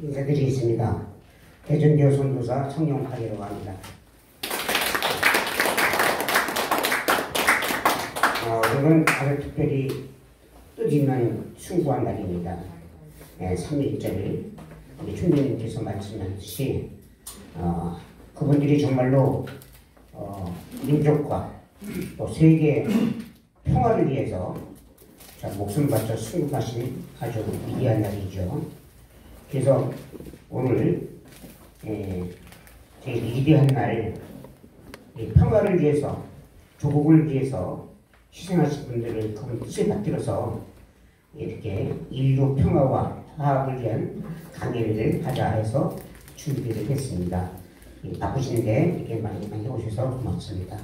인사드리겠습니다. 대전교 선교사 청룡파이라고 합니다. 오늘은 아주 특별히 뜻있는 숭고한 날입니다. 3.1절 우리 총리님께서 말씀하셨듯이 그분들이 정말로 민족과 또 세계 평화를 위해서 목숨 바쳐 순국하신 아주 위대한 날이죠. 그래서 오늘 제 위대한 날 평화를 위해서 조국을 위해서 희생하신 분들을 그분 뜻을 받들어서 이렇게 인류 평화와 화합을 위한 강의를 하자 해서 준비를 했습니다. 바쁘신데 이렇게 많이 오셔서 고맙습니다.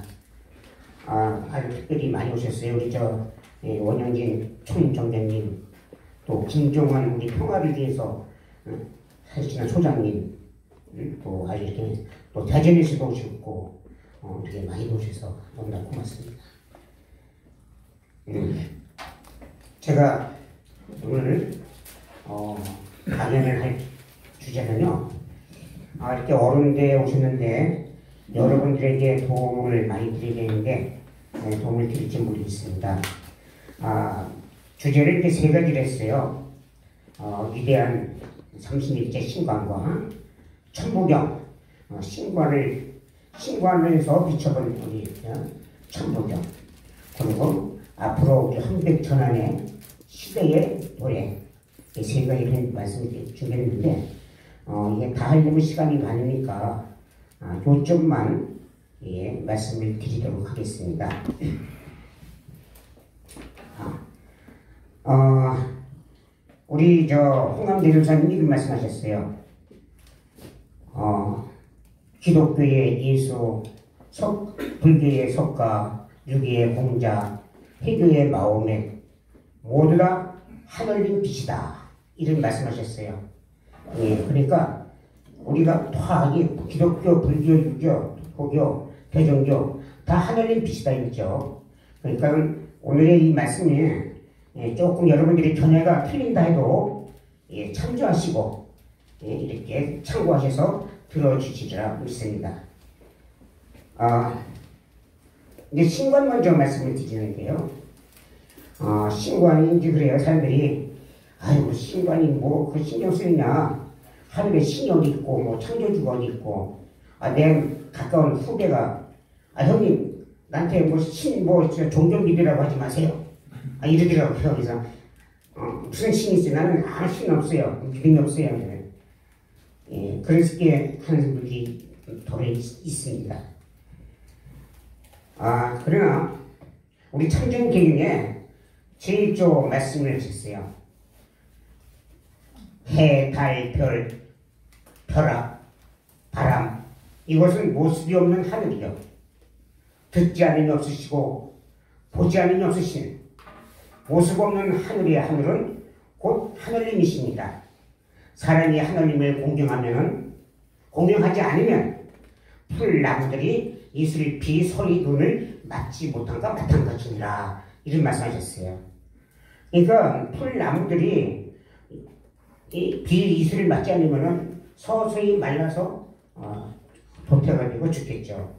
아주 특별히 많이 오셨어요. 우리 원영진 총정장님, 또 김종환 우리 평화를 위해서 사실은 소장님, 또 아주 이렇게 또 대전에서도 오셨고 이렇게 많이 오셔서 너무나 고맙습니다. 제가 오늘 강연을 할 주제는요, 이렇게 어른대에 오셨는데 여러분들에게 도움을 많이 드리겠는데 도움을 드릴지 모르겠습니다. 주제를 이렇게 세 가지를 했어요. 위대한 30일째 신관과 천부경, 신관에서 비춰본 우리 천부경, 그리고 앞으로 우리 한백천안의 시대의 노래, 이 세 가지를 말씀을 준비했는데 이게 다 하려면 시간이 많으니까 요점만 말씀을 드리도록 하겠습니다. 우리 홍암대교사님 이런 말씀하셨어요. 기독교의 예수, 불교의 석가, 유교의 공자, 해교의 마호멧 모두 다 하늘님 빛이다, 이런 말씀하셨어요. 그러니까 우리가 다 기독교, 불교, 유교, 포교, 대종교 다 하늘님 빛이다 있죠. 그러니까 오늘의 이 말씀이 조금 여러분들이 견해가 틀린다 해도 참조하시고 이렇게 참고하셔서 들어주시리라 믿습니다. 이제 신관 먼저 말씀을 드리는데요. 신관이 이제 그래요. 사람들이 아이고 신관이 뭐 그 신경 쓰이냐, 하늘에 신이 어디 있고 뭐 창조주가 어디 있고, 내 가까운 후배가 형님 나한테 종교 믿으라고 하지 마세요, 이러더라고요. 그래서 무슨 신이 있어요? 나는 아무 신 없어요, 믿음이 없어요. 그렇게 하는 분들이 도래 있습니다. 그러나 우리 참전개경에 제1조 말씀을 하셨어요. 해, 달, 별, 벼락, 바람, 이것은 모습이 없는 하늘이요, 듣지 않으니 없으시고 보지 않으니 없으신 모습 없는 하늘의 하늘은 곧 하늘님이십니다. 사람이 하늘님을 공경하지 않으면 풀나무들이 이슬, 비, 소리, 눈을 맞지 못한가 마찬가지니라, 이런 말씀하셨어요. 그러니까 풀나무들이 이 비, 이슬을 맞지 않으면 서서히 말라서 도태가지고 죽겠죠.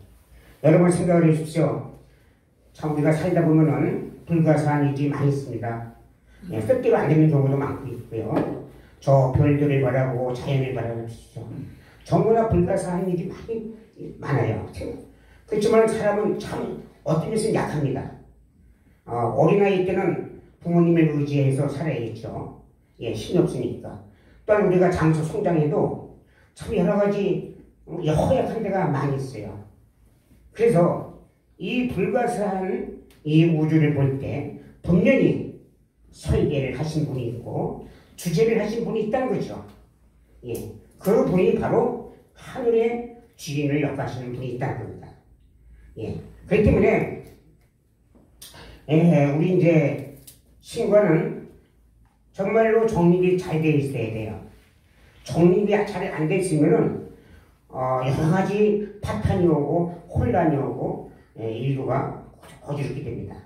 여러분 생각을 해주십시오. 참 우리가 살다 보면은 불가사한 일이 많이 있습니다. 뜻대로 안 되는 경우도 많고 있고요. 저 별들을 바라고 자연을 바라보십시오. 정부나 불가사한 일이 많아요. 그렇지만 사람은 참 어떤 면에서 약합니다. 어린아이 때는 부모님을 의지해서 살아야겠죠. 힘이 없으니까. 또한 우리가 장수 성장해도 참 여러 가지 허약한 데가 많이 있어요. 그래서 이 불가사한 이 우주를 볼 때 분명히 설계를 하신 분이 있고 주제를 하신 분이 있다는 거죠. 그 분이 바로 하늘의 주인을 역하시는 분이 있다는 겁니다. 그렇기 때문에 우리 이제 신과는 정말로 정립이 잘 되어 있어야 돼요. 정립이 잘 안 돼 있으면은 여러 가지 파탄이 오고 혼란이 오고 인류가 어지럽게 됩니다.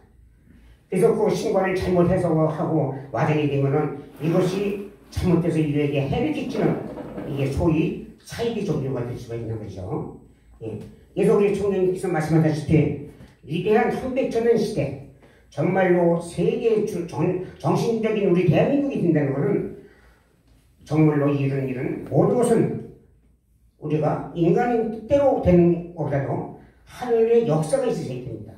그래서 그 신관을 잘못 해석하고 와전이 되면은 이것이 잘못돼서 인류에게 해를 끼치는 이게 소위 사이비 종교가 될 수가 있는 거죠. 예. 그래서 우리 총장님께서 말씀하셨다시피 위대한 300년 시대, 정말로 세계 정신적인 우리 대한민국이 된다는 것은 정말로 이런 일은 모든 것은 우리가 인간의 뜻대로 되는 것보다도 하늘의 역사가 있어야 됩니다.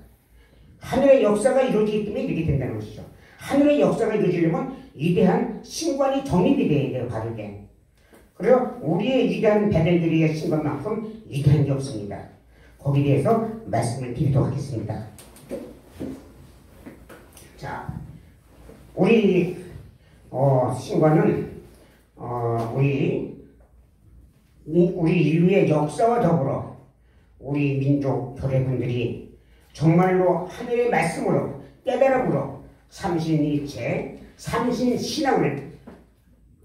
하늘의 역사가 이루어지기 때문에 이렇게 된다는 것이죠. 하늘의 역사가 이루어지려면 위대한 신관이 정립이 돼야 돼요, 바르게. 그래서 우리의 위대한 배들들의 신관만큼 위대한 게 없습니다. 거기에 대해서 말씀을 드리도록 하겠습니다. 자, 우리 신관은 우리 인류의 역사와 더불어 우리 민족 교례분들이 정말로 하늘의 말씀으로 깨달음으로 삼신일체, 삼신신앙을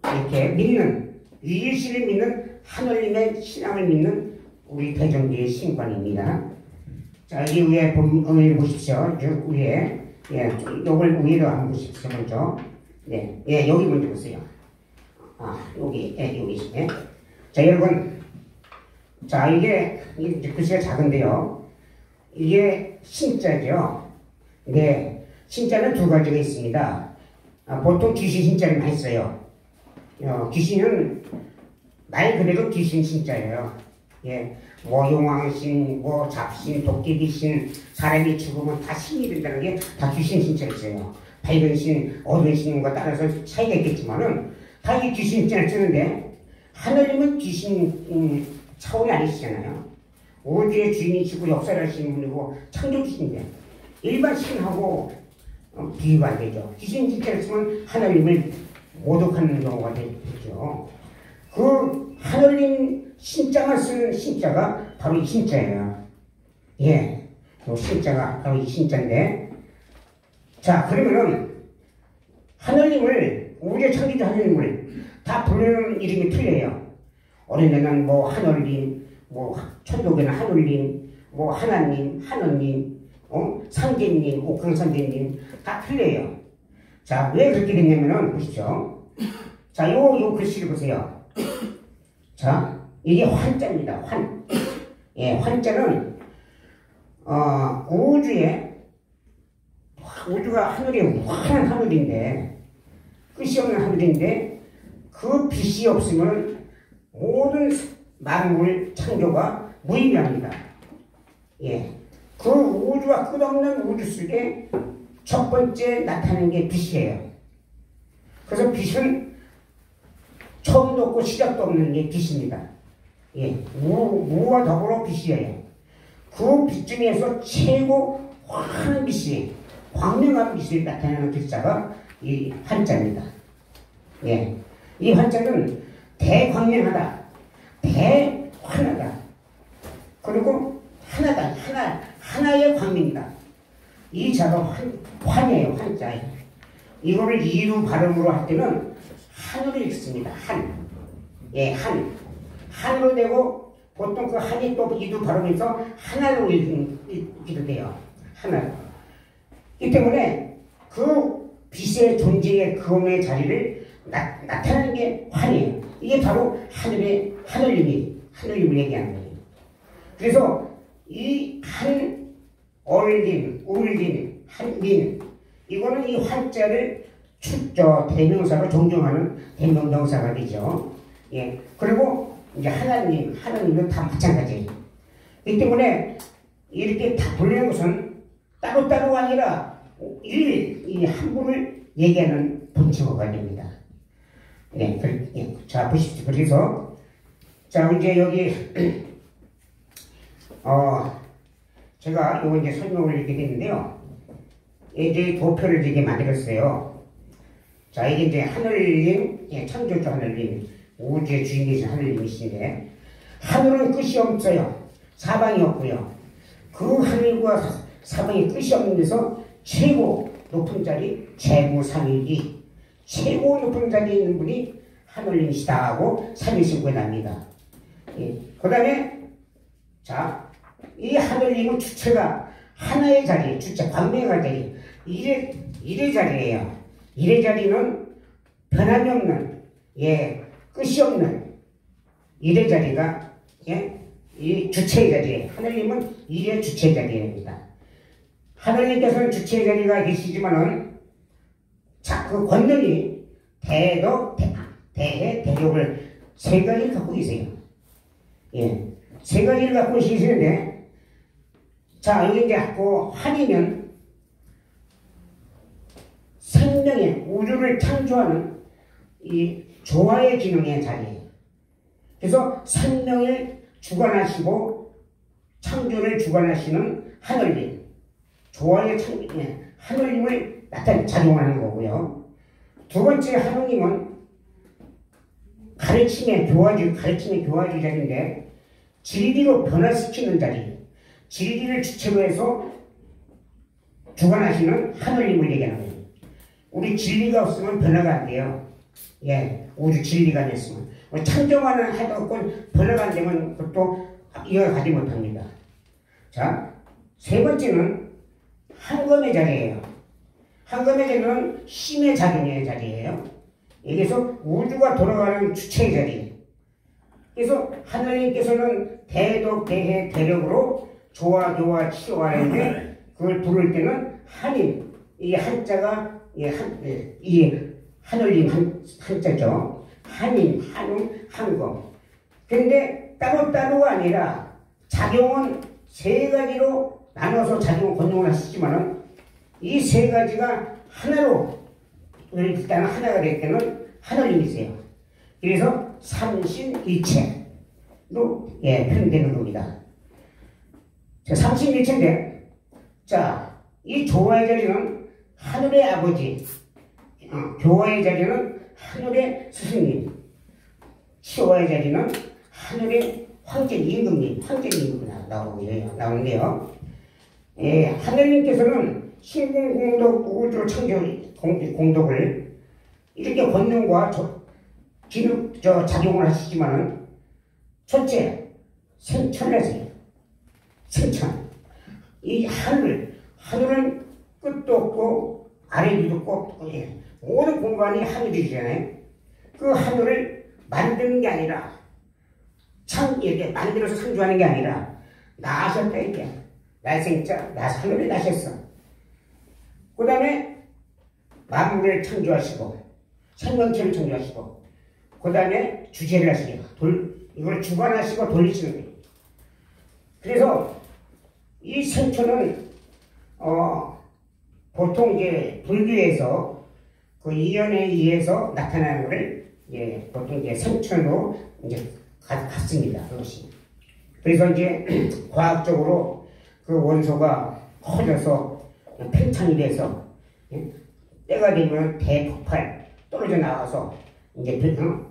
이렇게 믿는, 유일신을 믿는 하늘님의 신앙을 믿는 우리 대전교의 신관입니다. 자, 이 위에 보십시오. 위에, 예, 요걸 위로 한번 보십시오, 먼저. 네, 예, 여기 먼저 보세요. 여기, 예, 여기, 예. 자, 여러분. 자, 이게 글씨가 작은데요. 이게 신자죠. 네, 신자는 두 가지가 있습니다. 보통 귀신 신자를 많이 써요. 귀신은 말 그대로 귀신 신자예요. 예, 뭐 용왕신, 뭐 잡신, 도깨비신, 사람이 죽으면 다 신이 된다는 게 다 귀신 신자였어요. 밝은 신, 어두운 신과 따라서 차이가 있겠지만은 다 이게 귀신 신자를 쓰는데 하나님은 귀신 차원이 아니시잖아요. 우주의 주인이시고 역사를 하시는 분이고 창조주신데 일반 신하고 비교가 안 되죠. 귀신 신자를 쓰면 하나님을 모독하는 경우가 되죠. 그 하늘님 신자만 쓰는 신자가 바로 이 신자예요. 예, 그 신자가 바로 이 신자인데, 자, 그러면은 하늘님을, 우리의 창조주 하늘님을 다 부르는 이름이 틀려요. 어느 데는 뭐 하늘님, 뭐 천국에는 하늘님, 뭐 하나님, 하느님, 상제님, 옥황상제님 다 틀려요. 자, 왜 그렇게 됐냐면은 보십시오. 자, 요 글씨를 보세요. 자, 이게 환자입니다. 환. 예, 환자는 우주가 하늘이 환한 하늘인데, 끝이 없는 하늘인데 그 빛이 없으면 모든 만물 창조가 무의미합니다. 예, 그 우주가 끝없는 우주 속에 첫 번째 나타나는 게 빛이에요. 그래서 빛은 처음도 없고 시작도 없는 게 빛입니다. 예, 무와 더불어 빛이에요. 그 빛 중에서 최고 환한 빛이, 광명한 빛이 나타나는 글자가 이 한자입니다. 예, 이 한자는 대광명하다, 대환하다, 그리고 하나다, 하나의 광명이다. 이 자가 환이에요, 환자예요. 이거를 이루 발음으로 할 때는 한으로 읽습니다. 한. 예, 한. 한으로 되고, 보통 그 한이 또 이루 발음해서 하나로 읽기도 돼요. 하나. 이 때문에 그 빛의 존재의 그음의 자리를 나타내는 게 환이에요. 이게 바로 하늘님을 얘기하는 거예요. 그래서 이 한, 얼림, 울림, 한민, 이거는 이 환자를 대명사로 존경하는 대명사가 되죠. 예. 그리고 이제 하나님도 다 마찬가지예요. 이 때문에 이렇게 다 불리는 것은 따로따로가 아니라 이 한 분을 얘기하는 본체가 됩니다. 네. 자, 보십시오. 그래서, 자, 이제 여기, 제가 이거 이제 설명을 이렇게 됐는데요. 이제 도표를 이렇게 만들었어요. 자, 이게 이제 하늘님, 예, 창조주 하늘님, 우주의 주인이신 하늘님이신데, 하늘은 끝이 없어요. 사방이 없고요. 그 하늘과 사방이 끝이 없는 데서 최고 높은 자리, 재무상이기, 최고 높은 자리에 있는 분이 하늘님이시다 하고 삼일신고에 납니다. 예. 그 다음에, 자, 이 하늘님은 주체가 하나의 자리, 주체, 광명한 자리, 일의 자리예요. 일의 자리는 변함이 없는, 예, 끝이 없는, 일의 자리가 이 주체의 자리에 하느님은 일의 주체의 자리입니다. 하느님께서는 주체의 자리가 계시지만은 그 권능이 대덕, 대해, 대력을 세 가지를 갖고 계세요. 세 가지를 갖고 계시는데, 자, 여기 이제 갖고 한이면 생명의 우주를 창조하는 이 조화의 기능의 자리예요. 그래서 생명을 주관하시고 창조를 주관하시는 하늘님, 조화의 하늘님을 작용하는 거고요. 두 번째 하느님은 가르침의 교화주 자리인데 진리로 변화시키는 자리, 진리를 주체로 해서 주관하시는 하느님을 얘기하는 거예요. 우리 진리가 없으면 변화가 안 돼요. 우주 진리가 안 됐으면. 창조만은 해도 없고 변화가 안 되면 그것도 이어가지 못합니다. 자, 세 번째는 한검의 자리예요. 한검의 자리는 힘의 작용의 자리예요. 여기서 우주가 돌아가는 주체의 자리. 그래서 하나님께서는 대덕, 대해, 대력으로 조화, 치유하는데 그걸 부를 때는 한임. 이 한자가 이 하늘님 한자죠. 한임, 한음, 한검. 근데 따로따로가 아니라 작용은 세 가지로 나눠서 작용 권용을 하시지만은 이 세 가지가 하나로 일단 하나가 될 때는 하늘님이세요. 그래서 삼신일체로 표현되는 겁니다. 자, 삼신일체인데, 자, 이 조화의 자리는 하늘의 아버지, 교화의 자리는 하늘의 스승님, 치화의 자리는 하늘의 황제임금님, 나오는데요. 하늘님께서는 신공공덕 우주 창조 공덕을 이렇게 권능과 작용을 하시지만은 첫째 생천을 하세요. 생천. 이 하늘은 끝도 없고 아래 위도 없고 모든 공간이 하늘이잖아요. 그 하늘을 만드는 게 아니라 이렇게 만들어서 창조하는 게 아니라 나셨다 이게. 날생자, 하늘을 나셨어. 그 다음에 만물을 창조하시고 생명체를 창조하시고 그 다음에 주체를 하시고 이걸 주관하시고 돌리시는 거예요. 그래서 이 생초는 보통 이제 불교에서 그 이연에 의해서 나타나는 것을 보통 이제 생천으로 이제 갔습니다. 그것이. 그래서 이제 과학적으로 그 원소가 커져서 팽창이 돼서 때가 되면 대폭발 떨어져 나와서 이제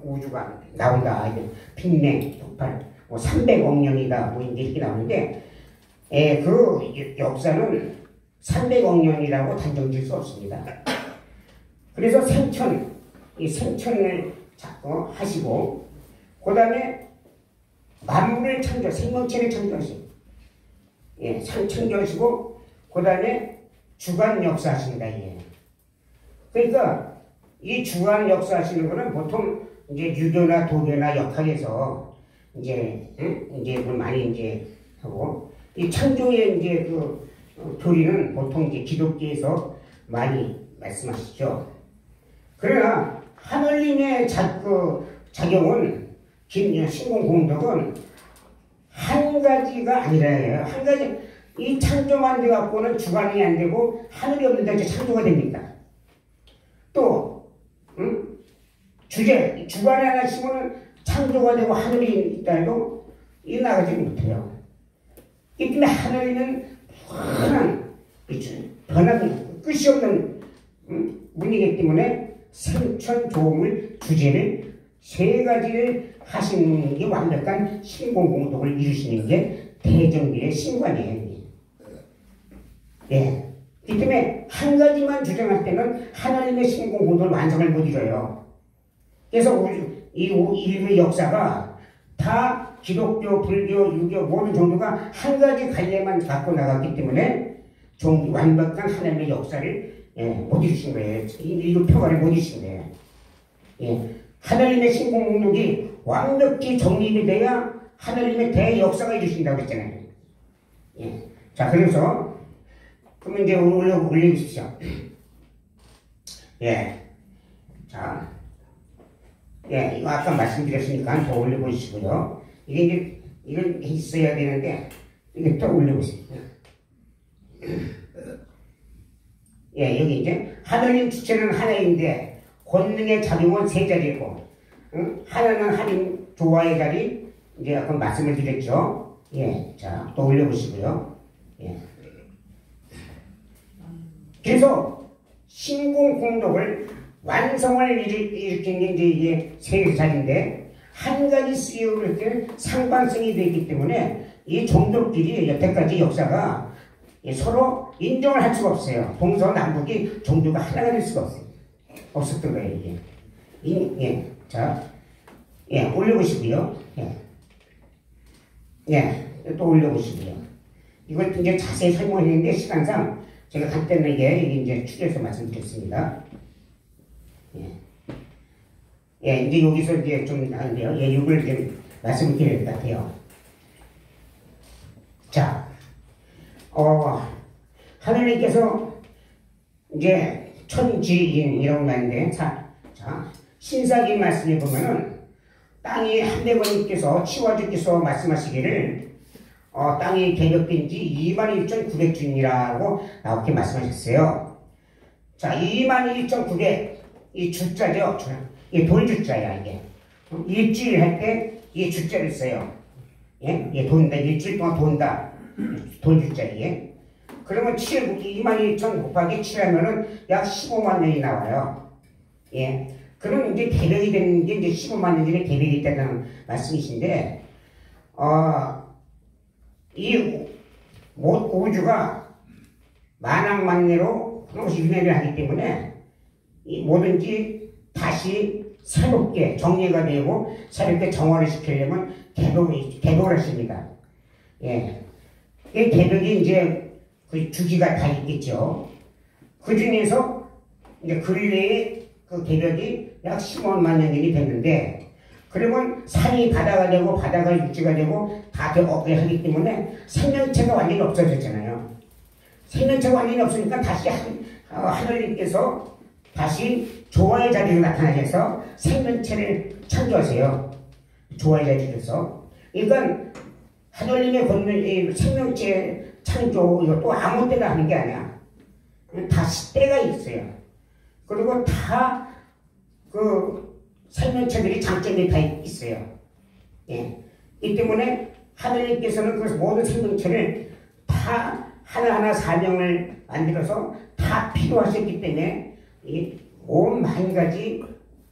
우주가 나온다. 빅뱅 폭발 300억 년이다. 이제 이렇게 나오는데 그 역사는 300억 년이라고 단정 지을 수 없습니다. 그래서 이 생천을 자꾸 하시고 그 다음에 만물을 생명체를 창조하시고 창조하시고 그 다음에 주관 역사하신다. 그러니까 이 주관 역사하시는 거는 보통 이제 유교나 도교나 역학에서 이제 많이 이제 하고 이 창조의 이제 그 교리는 보통 이제 기독교에서 많이 말씀하시죠. 그러나 하늘님의 작용은 신공공덕은 한 가지가 아니라요. 한 가지 이 창조만 돼 갖고는 주관이 안 되고 하늘이 없는데 창조가 됩니다. 또 주관이 안 하시고는 창조가 되고 하늘이 있다 해도 이 나가지 못해요. 이 때문에 하늘이는 변하는 끝이 없는 문이기 때문에 생천조물 주제를 세 가지를 하시는 게 완벽한 신공공덕을 이루시는 게 대정비의 신관이에요. 이 때문에 한 가지만 주장할 때는 하나님의 신공공덕을 완성을 못 이뤄요. 그래서 이 인류의 역사가 다 기독교, 불교, 유교 모든 종교가 한 가지 관례만 갖고 나갔기 때문에 완벽한 하나님의 역사를 못 이루신 거예요. 인류 평화를 못 이루신 거예요. 하나님의 신공공덕이 완벽히 정립이 돼야 하나님의 대역사가 이루신다고 했잖아요. 예. 자, 그래서 그러면 이제 올려주십시오. 예. 자, 예, 이거 아까 말씀드렸으니까 더 올려보시고요. 이게 이제 이건 있어야 되는데 이게 또 올려보세요. 예, 여기 이제 하나님 주체는 하나인데 권능의 작용은 세 자리고, 하나는 하나님 조화의 자리, 이제 아까 말씀을 드렸죠. 예, 자, 또 올려보시고요. 예. 그래서 신공 공덕을 완성을 일으키는 게 이게 세 자리인데, 한 가지 수요를 때 상반성이 되기 때문에 이 종족끼리 여태까지 역사가 서로 인정을 할 수가 없어요. 동서남북이 종교가 하나가 될 수가 없어요. 없었던 거예요, 이게. 예, 자, 예, 올려보시고요. 예, 예, 또 올려보시고요. 이걸 이제 자세히 설명했는데 시간상 제가 간단하게 이제 추려서 말씀드렸습니다. 예. 예, 이제 여기서 이제 좀 나은데요. 예, 이걸 좀 말씀드릴 것 같아요. 자, 하나님께서 이제 천지인이라고 말하는데, 자, 신사기 말씀에 보면은 땅이 한대원님께서 치워주께서 말씀하시기를 땅이 개벽된 지 21,900주년이라고 나오게 말씀하셨어요. 자, 21,900, 이 주자죠. 이 돌주자야, 이게. 일주일 할 때 이 주자를 써요. 예? 예, 돈다. 일주일 동안 돈다. 돌주자, 이게. 그러면 21,000 곱하기 7 하면은 약 15만 년이 나와요. 예. 그럼 이제 개벽이 되는 게 이제 15만 년 전에 개벽이 됐다는 말씀이신데, 이 우주가 만왕만내로 끊임없이 윤회를 하기 때문에 이 뭐든지 다시 새롭게 정리가 되고 새롭게 정화를 시키려면 개벽을 하십니다. 예. 이 개벽이 이제 그 주기가 다 있겠죠. 그 중에서 이제 근래에 그 개벽이 약 15만 년이 됐는데, 그러면 산이 바다가 되고 바다가 육지가 되고 다 하기 때문에 생명체가 완전히 없어졌잖아요. 생명체가 완전히 없으니까 다시 하나님께서 다시 조화의 자리로 나타나셔서 생명체를 창조하세요. 조화의 자리에서. 그러니까 하나님의 권능, 생명체 창조, 이것도 아무 때나 하는 게 아니야. 다시 때가 있어요. 그리고 다 그 생명체들이 장점이 다 있어요. 예. 이 때문에 하나님께서는 그 모든 생명체를 다 하나하나 사명을 만들어서 다 필요하셨기 때문에 온 만 가지,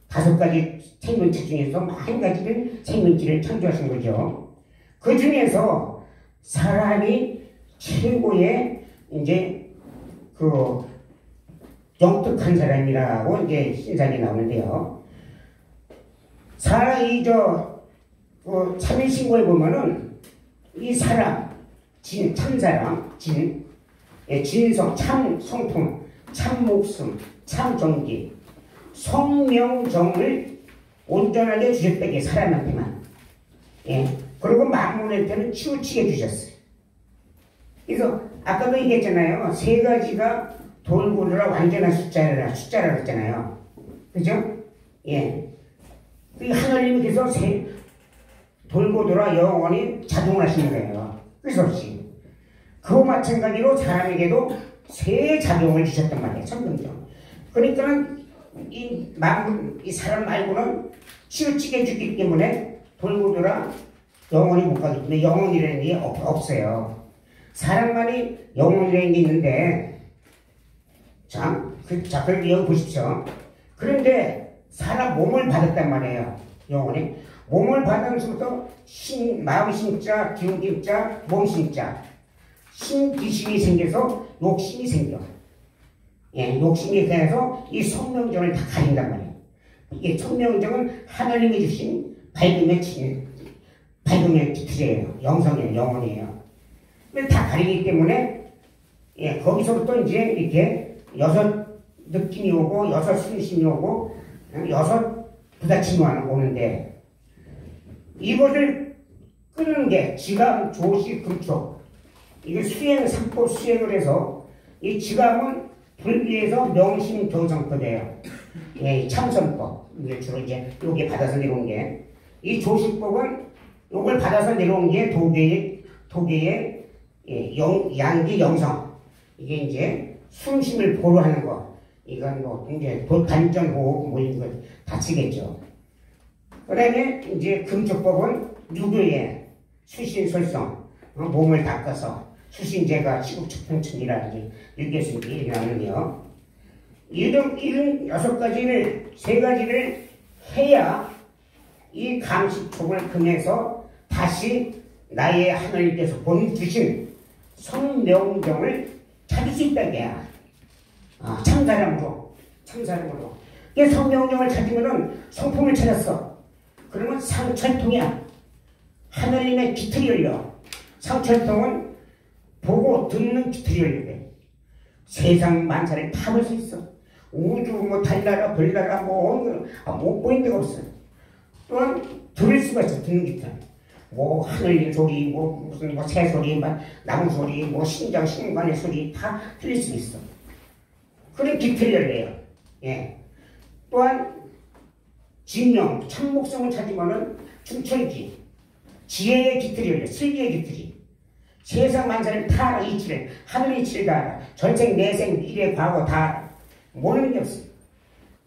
5가지 생명체 중에서 만 가지를 생명체를 창조하신 거죠. 그 중에서 사람이 최고의 이제 그 영특한 사람이라고 이제 신상이 나오는데요. 사람이 그 참일신고에 보면은 이 사람, 참사람, 진성, 참 성품, 참 목숨, 참 정기, 성명정을 온전하게 주셨다, 게 사람한테만. 예. 그리고 만물한테는 치우치게 주셨어요. 그래서 아까도 얘기했잖아요. 3가지가 돌고르라 완전한 숫자라 했잖아요. 그죠? 예. 하나님께서 돌고 돌아 영원히 자동을 하시는 거예요. 끝 없이. 그와 마찬가지로 사람에게도 새 자동을 주셨단 말이에요. 성경적. 그러니까 이 사람 말고는 치우치게 주기 때문에 돌고 돌아 영원히 못 가기 때문에 영원이라는 게 없어요. 사람만이 영원이라는 게 있는데, 그럼 여기 보십시오. 그런데 사람 몸을 받았단 말이에요. 영혼이. 몸을 받으면서부터 마음 신자, 기운 기자, 몸 신자. 신기심이 생겨서 욕심이 생겨. 예, 욕심이 생겨서 이 성명정을 다 가린단 말이에요. 이게 성명정은 하나님이 주신 밝음의 기틀이에요. 영성이에요. 영혼이에요. 다 가리기 때문에, 예, 거기서부터 이제 이렇게 6 느낌이 오고 6 순심이 오고 6 부딪힘이 오는데, 이것을 끄는 게 지감, 조시, 금촉. 이게 상법 수행을 해서 이 지감은 불교에서 명심교정법이에요. 예, 참선법. 이게 주로 이제 요게 받아서 내려온 게. 이 조시법은 요걸 받아서 내려온 게 도계의 양기 영성. 이게 이제 숨심을 보호하는 거. 이건 뭐 이제 단전 호흡 뭐 이런 거 다치겠죠. 그 다음에 이제 금촉법은 유교의 수신설성, 몸을 닦아서 수신제가 시국척풍천이라 유교에서 얘기하는데요. 이런 6가지를, 3가지를 해야 이 감식촉을 금해서 다시 나의 하나님께서 보내주신 성명정을 찾을 수 있다게야. 참사람으로. 이 성명정을 찾으면은 성품을 찾았어. 그러면 상철통이야. 하늘님의 깃털이 열려. 상철통은 보고 듣는 깃털이 열리대. 세상 만사를 다 볼 수 있어. 우주, 뭐, 달나라, 별나라, 못 보이는 데가 없어. 또한 들을 수가 있어, 듣는 깃털. 뭐, 하늘 소리, 무슨, 새 소리, 나무 소리, 심장, 신관의 소리 다 들릴 수 있어. 그런 깃털이 열려요. 예. 또한, 진명, 참목성을 찾으면은 충철지, 지혜의 깃털이 열려, 슬기의 깃털이. 세상 만사를 다 이치를, 하늘 이치를 다 알아. 전생, 내생, 미래, 과거 다 모르는 게 없어.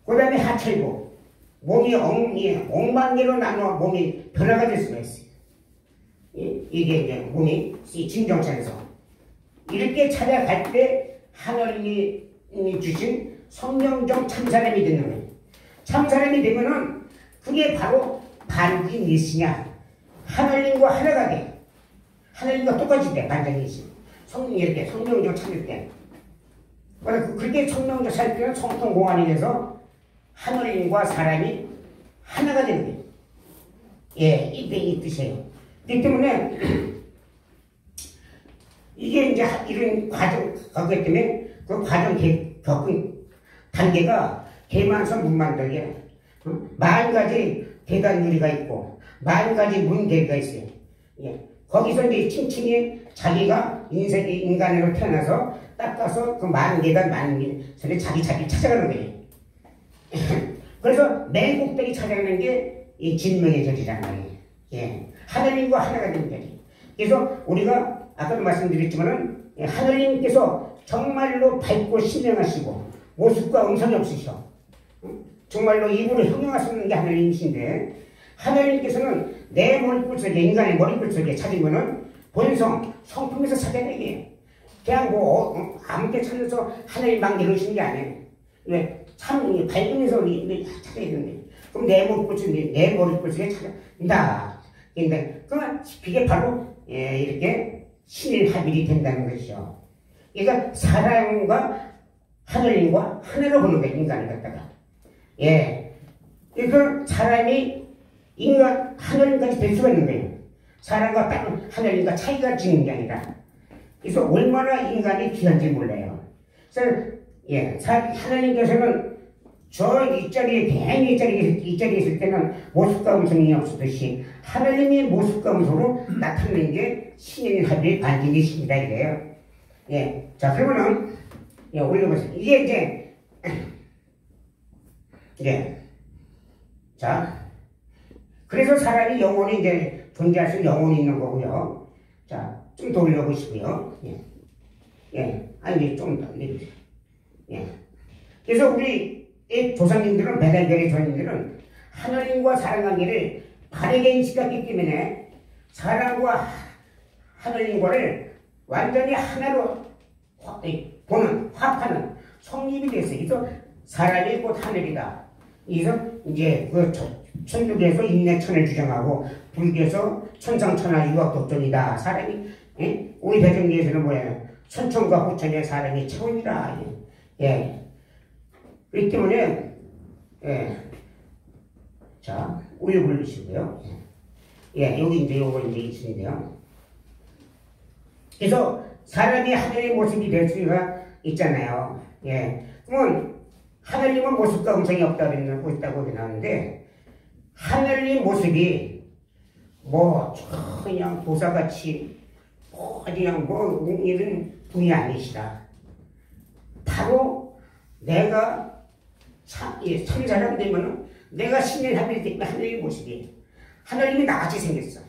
그 다음에 하철고, 몸이 억만 개로 나눠 몸이 변화가 될 수가 있어요. 이게 이제 몸이 진정차에서. 이렇게 찾아갈 때 하나님이 주신 성령적 참사람이 되는 거예요. 참사람이 되면은 그게 바로 반기니시냐. 하나님과 하나가 돼. 하나님과 똑같이 돼. 반기니시. 성령이 이렇게 성령적 찾을 때. 그렇게 성령적 찾을 때는 성통공안이 돼서 하나님과 사람이 하나가 되는 거예요. 예, 이 뜻이에요. 이 때문에 이게 이제 이런 과정 겪기 때문에 그 과정 겪은 단계가 개만서 문만덕이에요. 40가지 대단유리가 있고 40가지 문계가 있어요. 예. 거기서 이제 층층이 자기가 인간으로 태어나서 닦아서 그 40계단 40계 자기 찾아가는 거예요. 그래서 맨 꼭대기 찾아가는 게 이 진명의 절이란 말이에요. 예. 하나님과 하나가 된 자리. 그래서 우리가 아까도 말씀드렸지만은 하나님께서 정말로 밝고 신령하시고 모습과 음성이 없으셔. 정말로 입으로 형용할 수 없는 게 하나님이신데 하나님께서는 내 머리끝 속에 인간의 머리끝 속에 찾으면은 본성, 성품에서 찾아내게. 그냥 아무렇게 찾아서 하나님 막 내려오시는 게 아니에요. 왜? 참 밝으면서 찾아야 되는데. 그럼 내 머리끝 속에 찾아낸다. 근데 그게 바로 이렇게 신일 합일이 된다는 것이죠. 그러니까 사람과 하늘님과 하나로 보는 거예요. 인간을 갖다가. 예. 그러니까 사람이 하늘님까지 될 수가 있는 거예요. 사람과 하늘님과 차이가 지는 게 아니라. 그래서 얼마나 인간이 귀한지 몰라요. 그래서 하나님께서는 이 자리에 있을 때는 모습과 음성이 없었듯이 하나님의 모습과 음성으로 나타내는 게 신인 합의 반증이십니다. 이래요. 예. 자, 그러면은, 올려보세요. 이게 이제, 자. 그래서 사람이 영혼이 이제 존재할 수 영혼이 있는 거고요. 자, 좀 더 올려보시고요. 아니, 좀 더 올려주세요. 그래서 우리 조상님들은, 배달별의 조상님들은 하나님과 사람 관계를 바르게 인식했기 때문에 사람과 하나님과를 완전히 하나로 보는, 화합하는 성립이 됐어요. 그래서 사람이 곧 하늘이다. 그래서 이제 천주교에서 인내천을 주장하고 불교에서 천상천하 유학독존이다. 사람이, 우리 대중교에서는 뭐예요? 천천과 후천의 사람이 최고이다. 예. 그렇기 때문에, 자, 우유 불르시고요. 여기 이제 요거 이제 있는데요. 그래서 사람이 하늘의 모습이 될 수가 있잖아요. 그러면 하늘님은 모습과 음성이 없다고 나오는데 하늘님 모습이 뭐 그냥 도사같이 그냥 뭐 이런 분이 아니시다. 바로 내가 참사람 되면은 내가 신의 하늘이 되면 하늘의 모습이 하늘님이 나같이 생겼어.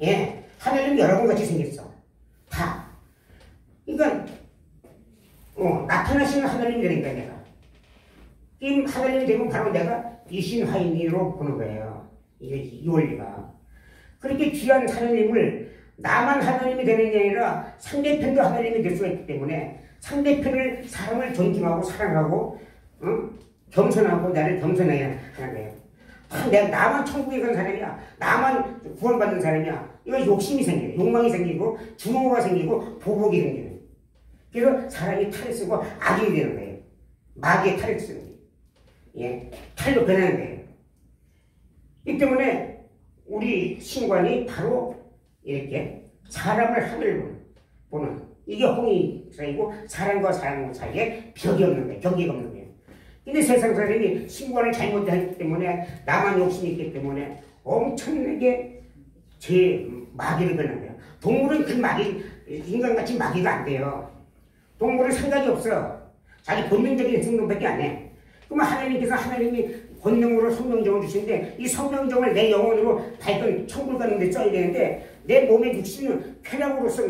예, 하늘님이 여러분같이 생겼어. 다. 그러니까 나타나시는 하늘님이 되니까 내가 이 하늘님이 되면 바로 내가 이신화인으로 보는 거예요. 이게 이 원리가. 그렇게 귀한 하나님을 나만 하나님이 되는 게 아니라 상대편도 하나님이 될 수가 있기 때문에 상대편을 사람을 존중하고 사랑하고 겸손하고 나를 겸손하게 하는 거예요. 내가 나만 천국에 간 사람이야. 나만 구원받는 사람이야. 이거 욕심이 생겨요. 욕망이 생기고 증오가 생기고 보복이 생기는. 그래서 사람이 탈을 쓰고 악이 되는 거예요. 마귀의 탈을 쓰는 거예요. 예, 탈로 변하는 거예요. 이 때문에 우리 신관이 바로 이렇게 사람을 하늘로 보는 이게 홍익사이고 사람과 사람 사이에 벽이 없는 거예요. 경계가 없는 거예요. 근데 세상 사람이 신관을 잘못했기 때문에 나만 욕심이 있기 때문에 엄청나게 제 마귀를 변한 거예요. 동물은 그 마귀 인간같이 마귀가 안 돼요. 동물은 생각이 없어. 자기 본능적인 행동밖에 안 해. 그러면 하나님께서 하나님이 권능으로 성명정을 주시는데 이 성명정을 내 영혼으로 밝은 천국 가는 데 써야 되는데 내 몸의 육신은 쾌락으로서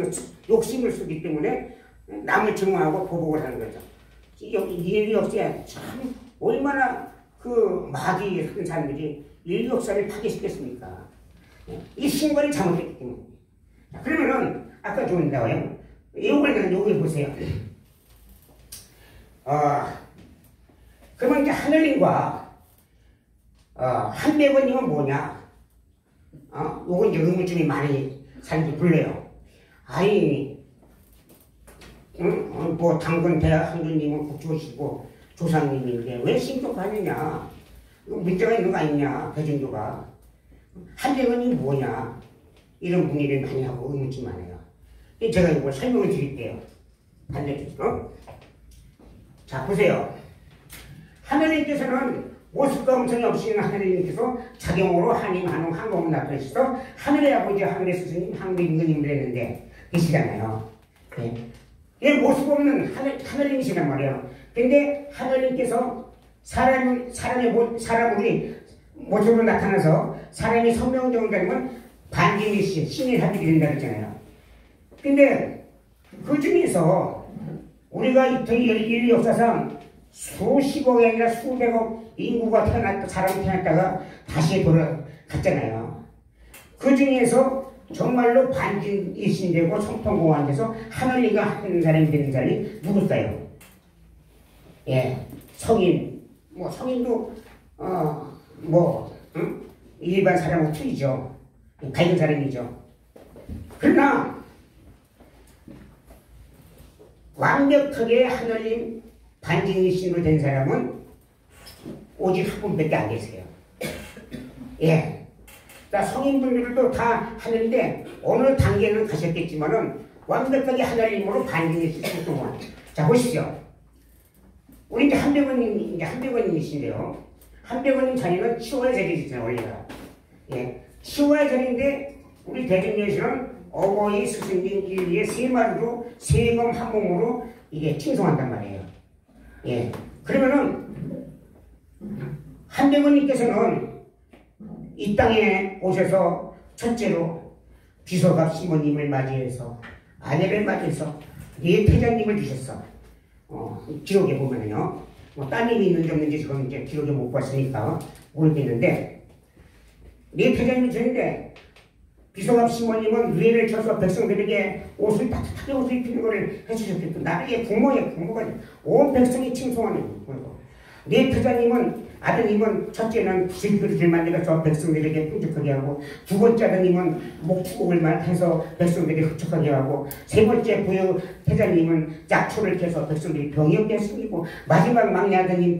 욕심을 쓰기 때문에 남을 증오하고 보복을 하는 거죠. 이 역사에 참 얼마나 그 마귀 한 사람들이 이 역사를 파괴시켰습니까? 이 신관이 잘못했기 때문에. 그러면은 아까 좀 나와요. 이걸 여기 보세요. 그러면 이제 하늘님과 한백원님은 뭐냐? 요건 이제 의문점이 많이 사람들이 불러요. 아니, 뭐 당근 대학 한준님은 국조시고 조상님인데 왜 신격하느냐? 문제가 있는 거 아니냐? 대중교가 한백원이 뭐냐? 이런 문의를 많이 하고 의문점 많이 해요. 제가 이걸 설명을 드릴게요. 자, 보세요. 하나님께서는 모습과 음성이 없이 있는 하나님께서 자경으로 하나님 한웅 한몸 나타내셔서 하늘의 아버지 하늘의 스승님 하늘의 임금님을 했는데 계시잖아요. 네. 이 모습 없는 하나님이시란 말이에요. 근데 하나님께서 사람의 모습으로 나타나서 사람이 성명적으로 되면 반기미 신의 하늘이 된다 그랬잖아요. 근데 그 중에서 우리가 이 역사상 수십억이 아니라 수백억 인구가 사람이 태어났다가 다시 돌아갔잖아요. 그 중에서 정말로 반진이신되고 성통공안돼서 하늘이가 하는 사람이 되는 사람이 누굴까요? 예, 성인, 뭐 성인도 일반 사람하고 틀리죠. 밝은 사람이죠. 그러나 완벽하게 하늘님 반진이신으로 된 사람은 오직 한 분밖에 안 계세요. 예. 그러니까 성인분들도 다 하는데 어느 단계는 가셨겠지만은 완벽하게 하나님으로 반진이신 동안. 자, 보십시오. 우리 이제 한백원님이신데요. 한백원님 자리는 치워야 자리잖아요, 원래가. 예. 치워야 자리인데 우리 대중교회에서는 어버이 스승님 일리에 세 마리로 세검 한 몸으로 이게 칭송한단 말이에요. 예. 그러면은 한백원님께서는 이 땅에 오셔서 첫째로 비서갑 시모님을 맞이해서 아내를 맞이해서 뇌태자님을 주셨어. 기록에 보면은요. 따님이 있는지 없는지 지금 이제 기록에 못 봤으니까 모르겠는데 뇌태자님을 주는데 비서갑 시모님은 위에를 쳐서 백성들에게 옷을 따뜻하게 옷을 입히는 것을 해주셨겠고 나에게 부모가 온 백성이 칭송하는 거고 뇌태자님은 아드님은 첫째는 질그릇을 만들어서 백성들에게 풍족하게 하고 두 번째 아드님은 목축을 해서 백성들이 흡족하게 하고 세 번째 부여태자님은 약초를 캐서 백성들이 병이 없게 했습니다. 마지막 막내 아드님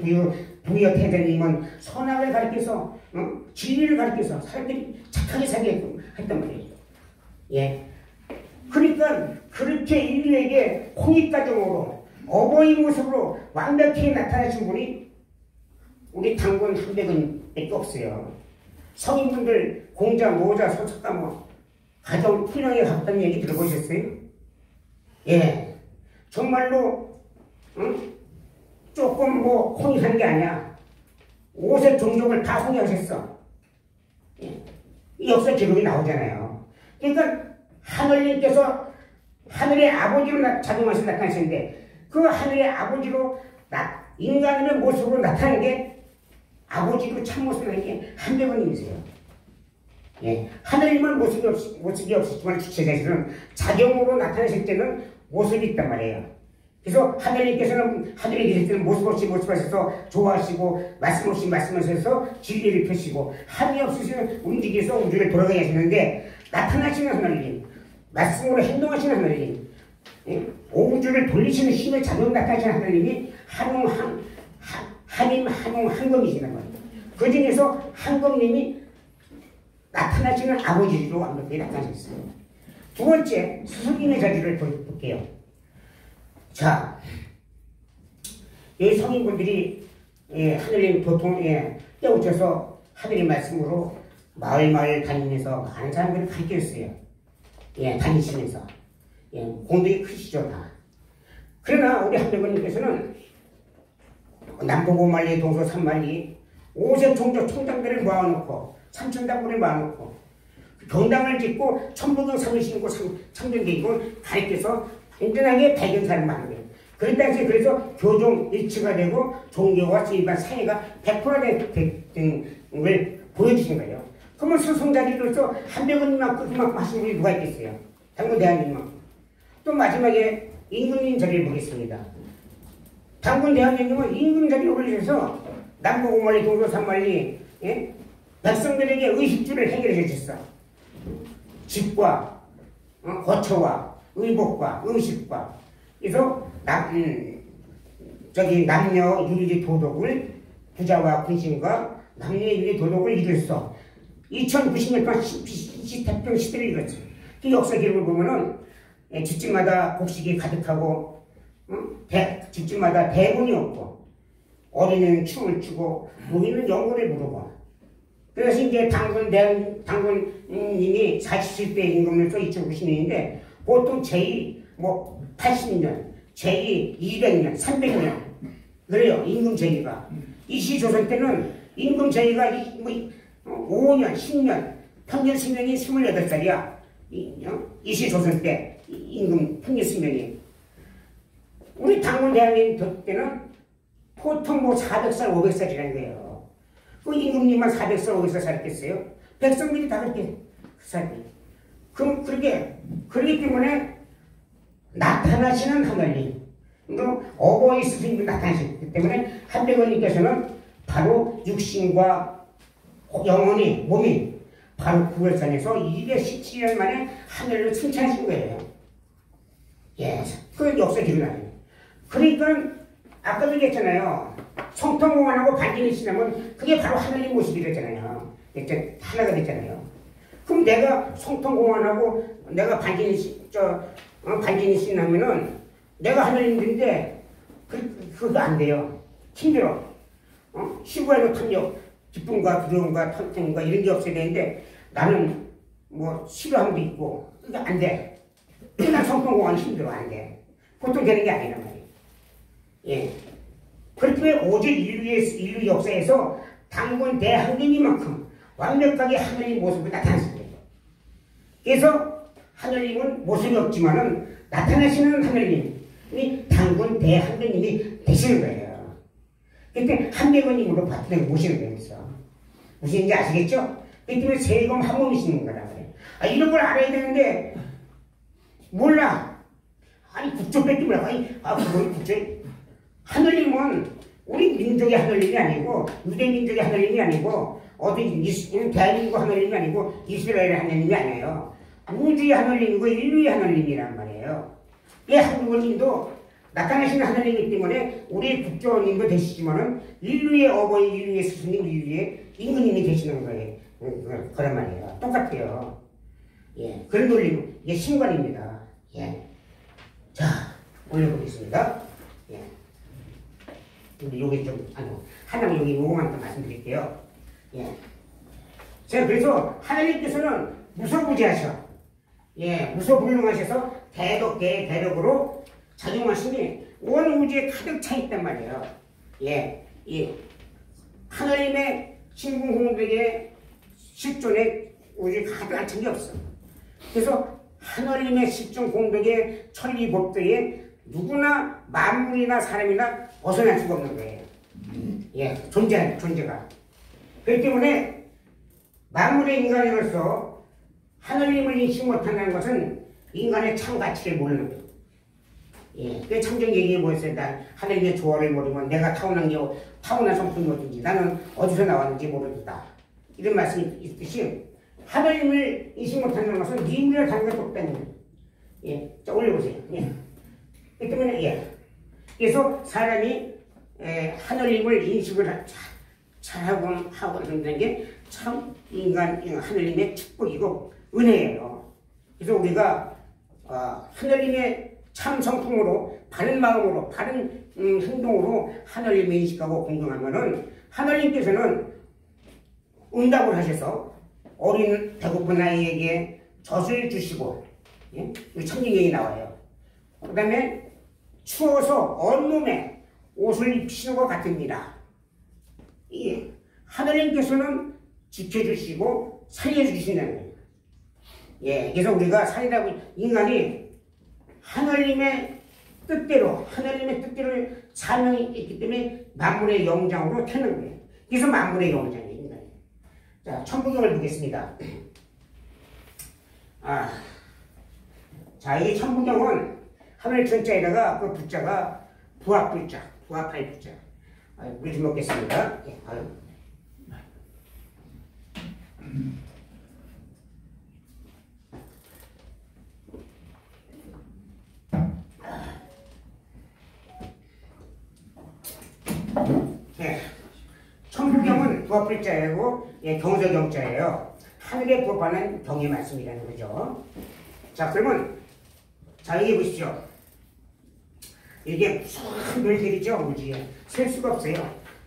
부여태자님은 선악을 가르쳐서 진리를 가르쳐서 사람들이 착하게 살게 했단 말이에요. 예. 그러니까 그렇게 인류에게 홍익가정으로 어버이 모습으로 완벽히 나타나신 분이 우리 당군 한백원밖에 없어요. 성인분들 공자, 모자, 소작가 뭐 가정 훌륭하게 갔다는 얘기 들어보셨어요? 예, 정말로 조금 뭐 혼이한 게 아니야. 5세 종족을 다 혼이하셨어. 예. 역사 기록이 나오잖아요. 그러니까 하늘님께서 하늘의 아버지로 작용하셔서 나타나시는데 그 하늘의 아버지로 인간의 모습으로 나타나는 게 아버지로 참모습으로 하는 게 한백원님이세요. 예. 하늘님은 모습이 없었지만 주체자실은 작용으로 나타나실 때는 모습이 있단 말이에요. 그래서 하늘님께서는 하늘에 계실 때는 모습 없이 모습하셔서 좋아하시고 말씀 없이 말씀하셔서 진리를 펴시고 한이 없으시면 움직여서 우주를 돌아가게 하시는데 나타나시는 하늘님, 말씀으로 행동하시는 하늘님, 우주를 돌리시는 힘의 작용 나타나시는 하늘님이 한임 한검이시는 거예요. 그 중에서 한검님이 나타나시는 아버지로 완벽하게 나타나셨어요. 두 번째, 스승님의 자리를 볼게요. 자, 이 성인분들이 하늘님 보통 깨우쳐서 하늘의 말씀으로 마을 다니면서 많은 사람들을 가르쳤어요. 다니시면서. 공덕이 크시죠, 다. 그러나 우리 한백원님께서는 남북 5만리, 동서 3만리, 5세 종족 총장들을 모아놓고, 삼천당군을 모아놓고, 경당을 짓고, 천부경 상을 신고, 참전계획을 가르쳐서 완전하게 발견사를 만든 거예요. 그래서 교종 일치가 되고 종교와 일반 사회가 100%된 걸 보여주신 거예요. 그러면 스승자리로서 한백원님만큼 하신 분이 누가 있겠어요? 당군대왕님만. 또 마지막에 임금님 자리를 보겠습니다. 당군대왕님은 임금 자리를 올리셔서 남북 5만리, 동서 3만리 백성들에게 의식주를 해결해 주셨어. 집과 거처와 의복과 의식과 그래서 남녀 윤리 도덕을 부자와 군신과 남녀 윤리 도덕을 이뤘어. 2090년 동안 시태평 시대를 이뤘어. 그 역사 기록을 보면은 집집마다 곡식이 가득하고 집집마다 대군이 없고 어린이는 춤을 추고 노인은 영혼을 부르고 그래서 이제 당군님이 47대 임금으로서 2090년인데 보통 제2 80년, 제2 200년, 300년 그래요. 임금 제의가 이시조선 때는 임금 제의가 5년, 10년 평균 수명이 28살이야. 이시조선 때 임금 평균 수명이 우리 당군대왕님 때는 보통 400살, 500살이라는 거예요. 그 임금님만 400살, 500살 살았겠어요? 백성들이 다 그렇게 살았어요. 그럼 그러기 때문에 나타나시는 하늘님, 어버이 스승님이 나타나시기 때문에 한백원님께서는 바로 육신과 영혼이, 몸이 바로 9월산에서 217년 만에 하늘을 승천하신 거예요. 그 역사 기록나요. 그러니까 아까도 얘기했잖아요. 성통공원하고 반진이 지나면 그게 바로 하늘님 모습이 됐잖아요. 하나가 됐잖아요. 그럼 내가 성통공원하고 내가 반진이 신하면은 내가 하늘님인데 그거 안 돼요. 힘들어. 시부에도 탐욕, 기쁨과 두려움과 탐욕과 이런 게 없어야 되는데 나는 싫어함도 있고 그게 안 돼. 난 성통공원 힘들어 안 돼. 보통 되는 게 아니란 말이에요. 그렇기 때문에 오직 인류 역사에서 당군 대하느님만큼 완벽하게 하느님 모습을 나타났습니다. 그래서 하느님은 모습이 없지만은 나타나시는 하느님이 당군 대하느님이 되시는 거예요. 그때 한백원님으로 바꾸는 모시는 거예요. 무슨 얘기인지 아시겠죠? 그렇기 때문에 세금 한 몸이시는 거란 말이에요. 이런 걸 알아야 되는데 몰라. 국조밖에 몰라. 그건 국조. 하느님은 우리 민족의 하느님이 아니고 유대 민족의 하느님이 아니고 대한민국 하느님이 아니고 이스라엘의 하느님이 아니에요. 우주의 하느님이고 인류의 하느님이란 말이에요. 이 한국원님도 나타나시는 하느님이기 때문에 우리 국조님도 되시지만은 인류의 어버이, 인류의 스승님, 인류의 임금님이 되시는 거예요. 그런 말이에요. 똑같아요. 그런 논리, 이게 신관입니다. 자, 올려보겠습니다. 근데 요게 하나 여기 요거만 더 말씀드릴게요. 자, 그래서 하나님께서는 무소부지하셔. 예, 무소불능하셔서 대덕계의 대덕으로 작용하시니 온 우주에 가득 차 있단 말이에요. 예, 이 하나님의 신궁공백의 실존에 우주에 가득 찬 게 없어. 그래서 하나님의 실존 공백의 천리 법도에 누구나 만물이나 사람이나 벗어날 수가 없는 거예요. 예, 존재가. 그렇기 때문에 만물의 인간으로서 하나님을 인식 못한다는 것은 인간의 참 가치를 모르는 거예요. 예, 그 참정 얘기에 뭐였어요? 난 하나님의 조화를 모르면 내가 타고난 성품이 어딘지 나는 어디서 나왔는지 모르겠다. 이런 말씀이 있듯이 하나님을 인식 못한다는 것은 미움이나 다른 것도 없다는 거예요. 예, 자, 올려보세요. 예. 그렇기 때문에, 예. 그래서 사람이 하나님을 인식을 잘하고 된다는 게 참 하나님의 축복이고 은혜예요. 그래서 우리가 하나님의 참 성품으로 바른 마음으로 바른 행동으로 하나님을 인식하고 공경하면은 하나님께서는 응답을 하셔서 어린 배고픈 아이에게 젖을 주시고, 예? 천진경이 나와요. 그 다음에 추워서 온몸에 옷을 입히시는 것 같습니다. 이 하나님께서는 지켜주시고 살려주시는 거예요. 예, 그래서 우리가 인간이 하나님의 뜻대로 사명이 있기 때문에 만물의 영장으로 태어난 거예요. 그래서 만물의 영장이에요, 인간이. 자, 천부경을 보겠습니다. 자, 이 천부경은 하늘 천자에다가 그 부자가 부합불자, 부합할 부자. 물 좀 먹겠습니다. 예, 예, 천부경은 부합불자이고 경서경자예요. 하늘에 부합하는 경의 말씀이라는 거죠. 자, 그러면 자, 여기 보십시오. 이게 무슨 별들이죠, 우주에. 셀 수가 없어요.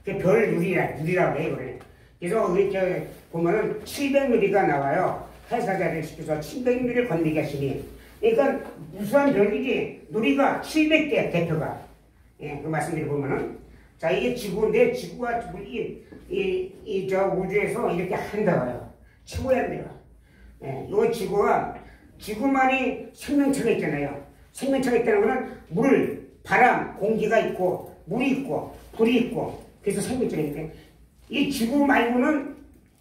별 누리라고 해요, 이거를. 그래서 이렇게 보면은 700누리가 나와요. 해사자를 시켜서 700누리를 건너게 하시니. 그러니까 무수한 별들이 누리가 700개 대표가. 예, 그 말씀드려 보면은. 자, 이게 지구인데, 지구가 저 우주에서 이렇게 한다고요. 최고야 돼요. 예, 이 지구만이 생명체가 있잖아요. 생명체가 있다는 거는 물, 바람, 공기가 있고, 물이 있고, 불이 있고, 그래서 생명체가 있는데, 이 지구 말고는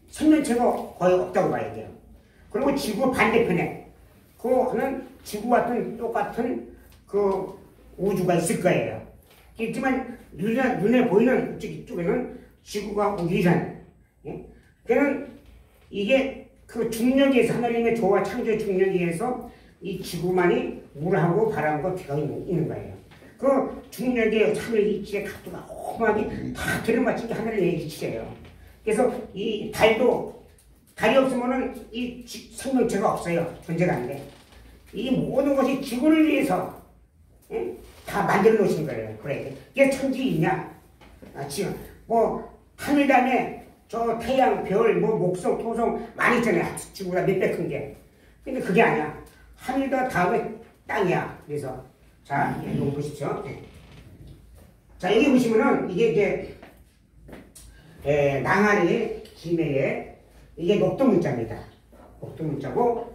생명체가 거의 없다고 봐야 돼요. 그리고 지구 반대편에, 그거는 지구와 똑같은 그 우주가 있을 거예요. 있지만, 눈에 보이는 이쪽에는 지구가 우주잖아요. 예? 그는 이게 그 중력에서, 하나님의 조화 창조의 중력에 의해서 이 지구만이 물하고 바람과 비가 있는 거예요. 그 중력의 하늘 이치의 각도가 험하게 다 들어맞힌 게 하늘의 이치예요. 그래서 이 달이 없으면은 이 생명체가 없어요. 존재가 안 돼. 이 모든 것이 지구를 위해서 다 만들어 놓으신 거예요. 그래. 이게 천지이냐? 지금 하늘 다음에 저 태양, 별, 목성, 토성 많이 있잖아요. 지구가 몇백 큰 게. 근데 그게 아니야. 하늘과 다음에 땅이야. 그래서 자, 이거 보십시오. 자, 여기 보시면은 이게 이제 낭아리 김해에 이게 녹두문자입니다. 녹두문자고,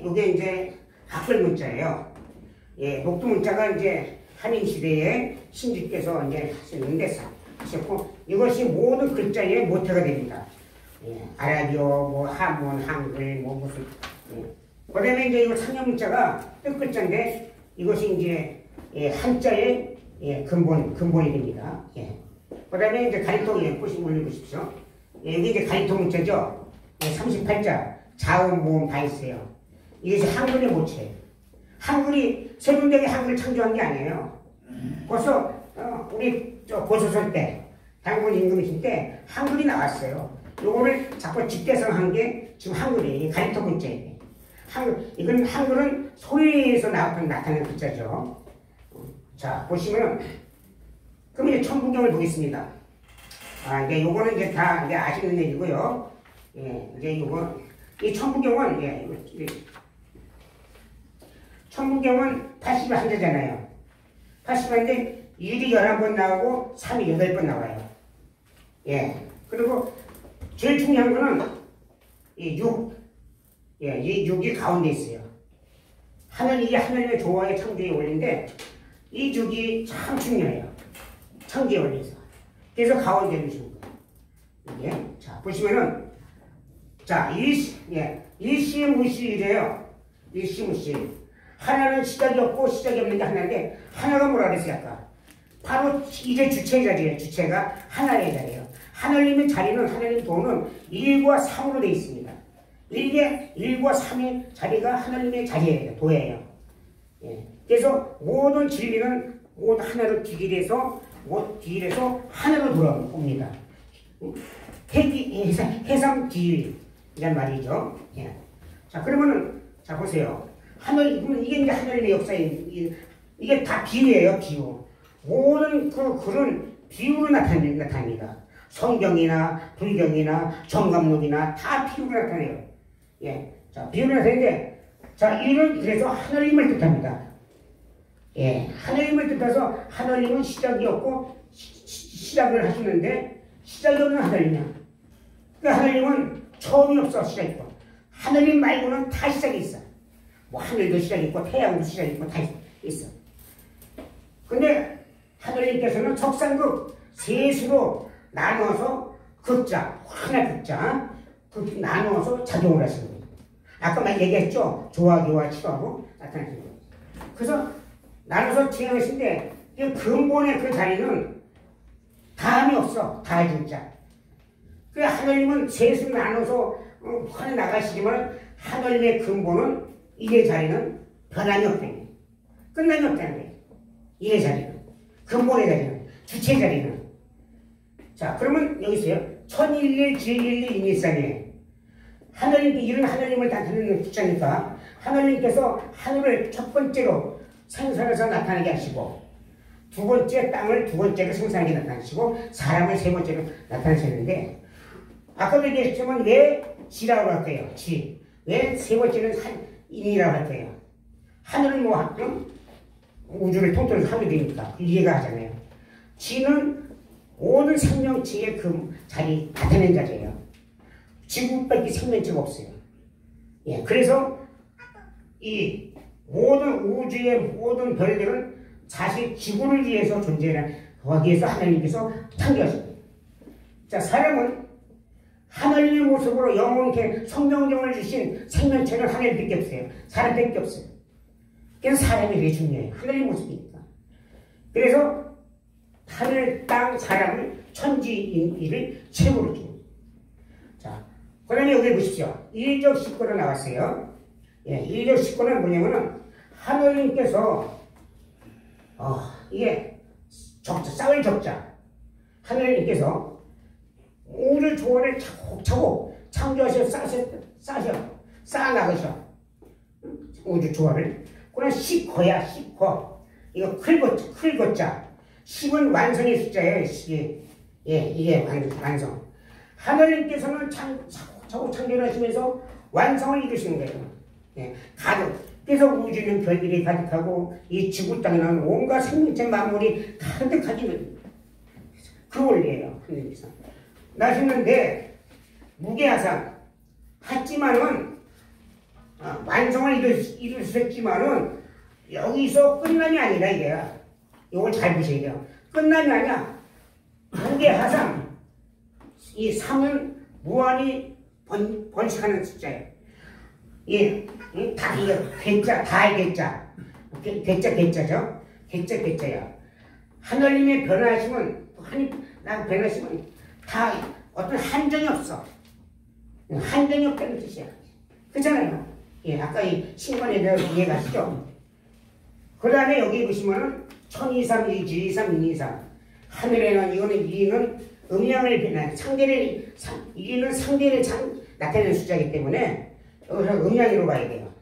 이게 이제 각별문자예요. 예, 녹두문자가 이제 한인 시대에 신주께서 이제 하셨는데 하셨고, 이것이 모든 글자의 모태가 됩니다. 예, 아라비어, 한문, 한글, 무슨. 그 다음에 이제 이거 상형문자가 뜻글자인데, 이것이 이제 한자의 근본이 됩니다. 예. 그 다음에 이제 가리통, 올려보십시오. 여기 이제 가리통 문자죠. 38자, 자음, 모음 다 있어요. 이것이 한글의 모체예요. 한글이, 세종대왕이 한글을 창조한 게 아니에요. 벌써, 우리 고조선 때, 당군 임금이실 때 한글이 나왔어요. 요거를 자꾸 직대성한 게 지금 한글이 가리통 문자예요. 이건 한글은 소리에서 나타나는 글자죠. 자, 보시면, 그럼 이제 천부경을 보겠습니다. 이제 요거는 이제 다 이제 아시는 얘기고요. 예, 이제 이거 이 천부경은 천부경은 81자잖아요. 81인데 1이 11번 나오고 3이 8번 나와요. 예. 그리고 제일 중요한 거는 이 6. 예, 이 6이 가운데 있어요. 이게 하늘의 조화의 창조의 원리인데 이 6이 참 중요해요. 창조의 원리에서. 그래서 가운데 두신 거예요. 이게 자 보시면은 자 일시무시이래요. 일시무시. 하나는 시작이 없고 시작이 없는 게 하나인데 하나가 뭐라 그랬어요 아까? 바로 이제 주체의 자리예요. 주체가 하나의 자리예요. 하나님의 자리는 하나님 도는 1과 3으로 되어 있습니다. 1과 3의 자리가 하나님의 자리예요. 도예요. 예. 그래서 모든 진리는 모두 하나로 기길해서 하나로 돌아옵니다. 해상기이란 말이죠. 예. 자 그러면은 자 보세요. 이게 이제 하나님의 역사에 이게 다 비유예요. 비유. 모든 그런 비유로 나타납니다. 성경이나 불경이나 정감록이나 다 비유로 나타내요. 예, 자 비유로 나타내는데 자 이는 그래서 하나님을 뜻합니다. 예, 하나님을 뜻해서 하나님은 시작이 없고 시작을 하시는데 시작이 없는 하나님이야. 그 하나님은 처음이 없어 시작이 있고 하나님 말고는 다 시작이 있어. 뭐 하늘도 시작이 있고 태양도 시작이 있고 다 있어. 근데 하나님께서는 적상극 세수로 나눠서 극자, 하나 극자, 그렇게 나눠서 작용을 하시는 거예요. 아까 막 얘기했죠? 조화교와 치화로 나타나시는 거예요. 그래서 나눠서 진행하시는데 이 근본의 그 자리는 다음이 없어. 다 진짜. 그 하나님은 세수 나눠서 환에 나가시지만 하나님의 근본은 이의 자리는 변함이 없다는 거예요. 끝남이 없다는 거예요. 이의 자리는. 근본의 자리는. 주체 자리는. 자, 그러면 여기 있어요. 천일일, 지일일, 인일산이에요. 이런 하나님을 나타내는 숫자니까 하나님께서 하늘을 첫 번째로 생산해서 나타나게 하시고 두 번째 땅을 두 번째로 생산하게 나타내시고 사람을 세 번째로 나타내셨는데 아까도 얘기했지만 왜 지라고 할까요? 지. 왜 세 번째는 인이라고 할까요? 하늘은 뭐 우주를 통틀어서 하늘이니까 이해가 하잖아요. 지는 모든 생명체의 그 자리 나타낸 자리예요. 지구밖에 생명체가 없어요. 예, 그래서 이 모든 우주의 모든 별들은 사실 지구를 위해서 존재하는 거기에 위해서 하나님께서 창조하십니다. 자, 사람은 하나님의 모습으로 영원케 성령정을 주신 생명체는 하나님밖에 없어요. 사람밖에 없어요. 그래서 사람이 되게 중요해요. 하나님의 모습이니까. 그래서 하늘, 땅, 사람을 천지인을 최고로 줍니다. 자, 그 다음에 여기 보십시오. 1적 19로 나왔어요. 예, 1적 19는 뭐냐면은 하나님께서 이게 적자, 쌓을 적자. 하나님께서 우주 조화를 차곡차곡 창조하셔 쌓아나가셔. 우주 조화를. 그러나 10거야, 10거. 이거 클거자. 10은 완성의 숫자예요, 10이. 예, 이게 완성. 하나님께서는 차곡차곡 창조를 하시면서 완성을 이루시는 거예요. 예, 그래서 우주는 별들이 가득하고 이 지구 땅에는 온갖 생명체 만물이 가득하기는 그 원리예요. 하나님께서. 나셨는데 무게하상 하지만은 완성을 이루셨지만은 여기서 끝남이 아니라 이게요. 이걸 잘 보셔야 돼요. 끝남이 아니라 무게하상 이 3은 무한히 번식하는 숫자예요. 예, 다 이거 개자, 다의 개자, 개자죠. 개자야. 하나님의 변화하시면 다 어떤 한정이 없어. 한정이 없다는 뜻이야. 그렇잖아요. 예, 아까 이 신관에 대해서 이해가시죠? 그 다음에 여기 보시면은 1023, 123, 223. 하늘에는 이거는 2는 음양을 변한 상대를 2는 상대를 나타내는 숫자이기 때문에 여기서 음양으로 봐야 돼요.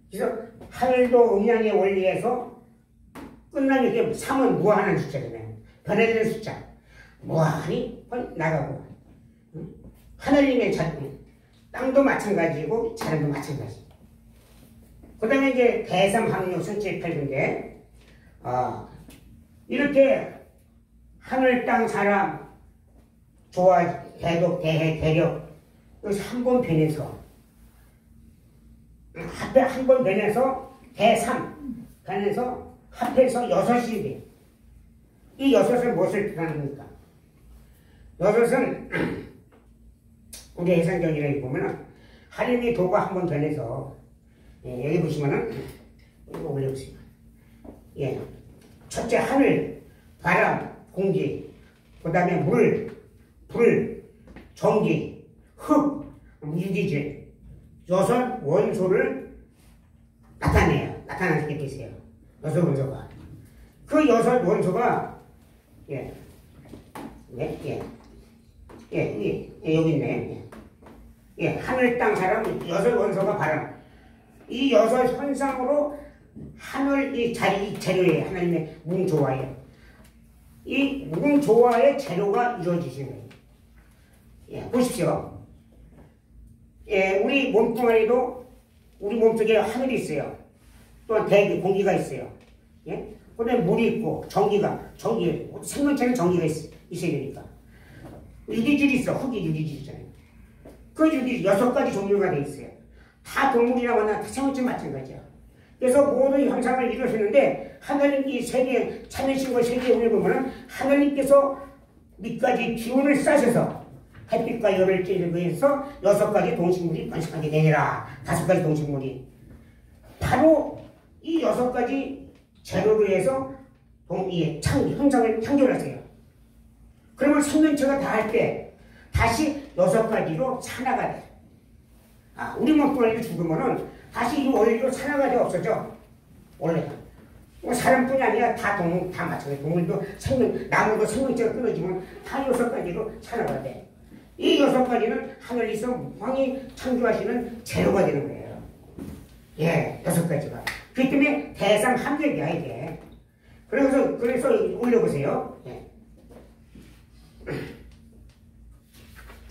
그래서 하늘도 음양의 원리에서 끝나는 게 3은 무한한 숫자잖아요. 변해지는 숫자. 무한히 나가고. 하나님의 자동, 땅도 마찬가지고 자연도 마찬가지. 그 다음에 이제 대삼합류 선칠팔인데, 이렇게 하늘, 땅, 사람, 조화, 대독, 대해, 대력, 여기서 한 번 변해서, 한 번 변해서 대삼, 변해서 합해서 여섯이 돼. 이 여섯은 무엇을 뜻하는 겁니까? 여섯은 우리 해상경이라고 보면은 하림이 도가 한 번 변해서 여기 보시면은 이거 올려보세요. 예, 첫째 하늘, 바람, 공기, 그 다음에 물, 불, 전기, 흙, 유기질, 여섯 원소를 나타내요. 나타나게 되세요. 여섯 원소가. 그 여섯 원소가 여기 있네. 하늘, 땅, 사람, 여섯 원소가 바람. 이 여섯 현상으로 하늘 이 재료예요. 하나님의 뭉조화예요. 이 뭉조화의 재료가 이루어지시는 거예요. 보십시오. 우리 몸뚱아리도 우리 몸속에 하늘이 있어요. 또한 대기, 공기가 있어요. 그 다음에 물이 있고, 전기, 생명체는 전기가 있어야 되니까. 유기질이 있어. 흙이 유기질 있잖아요. 그 유기질 여섯 가지 종류가 돼 있어요. 다 동물이나 만나 생명체 마찬가지야. 그래서 모든 현상을 이루시는데 하나님 이 세계 참여신과 세계에 보면은 하나님께서 밑까지 기운을 싸셔서 햇빛과 열을 쬐르고 여섯 가지 동식물이 번식하게 되니라. 다섯 가지 동식물이 바로 이 여섯 가지 재료로 해서 현상을 창조하세요. 그러면 생명체가 다 할 때 다시 여섯 가지로 산화가 돼. 우리 몸뚱아리가 죽으면은 다시 이 원리로 산화가 없어져. 원래 사람뿐이 아니라 다 동물 다 마찬가지. 동물도 나무도 생명체가 끊어지면 다 여섯 가지로 산화가 돼. 이 여섯 가지는 하늘에서 왕이 창조하시는 재료가 되는 거예요. 여섯 가지가. 그렇기 때문에 대삼합력이야 이게. 그래서 올려보세요.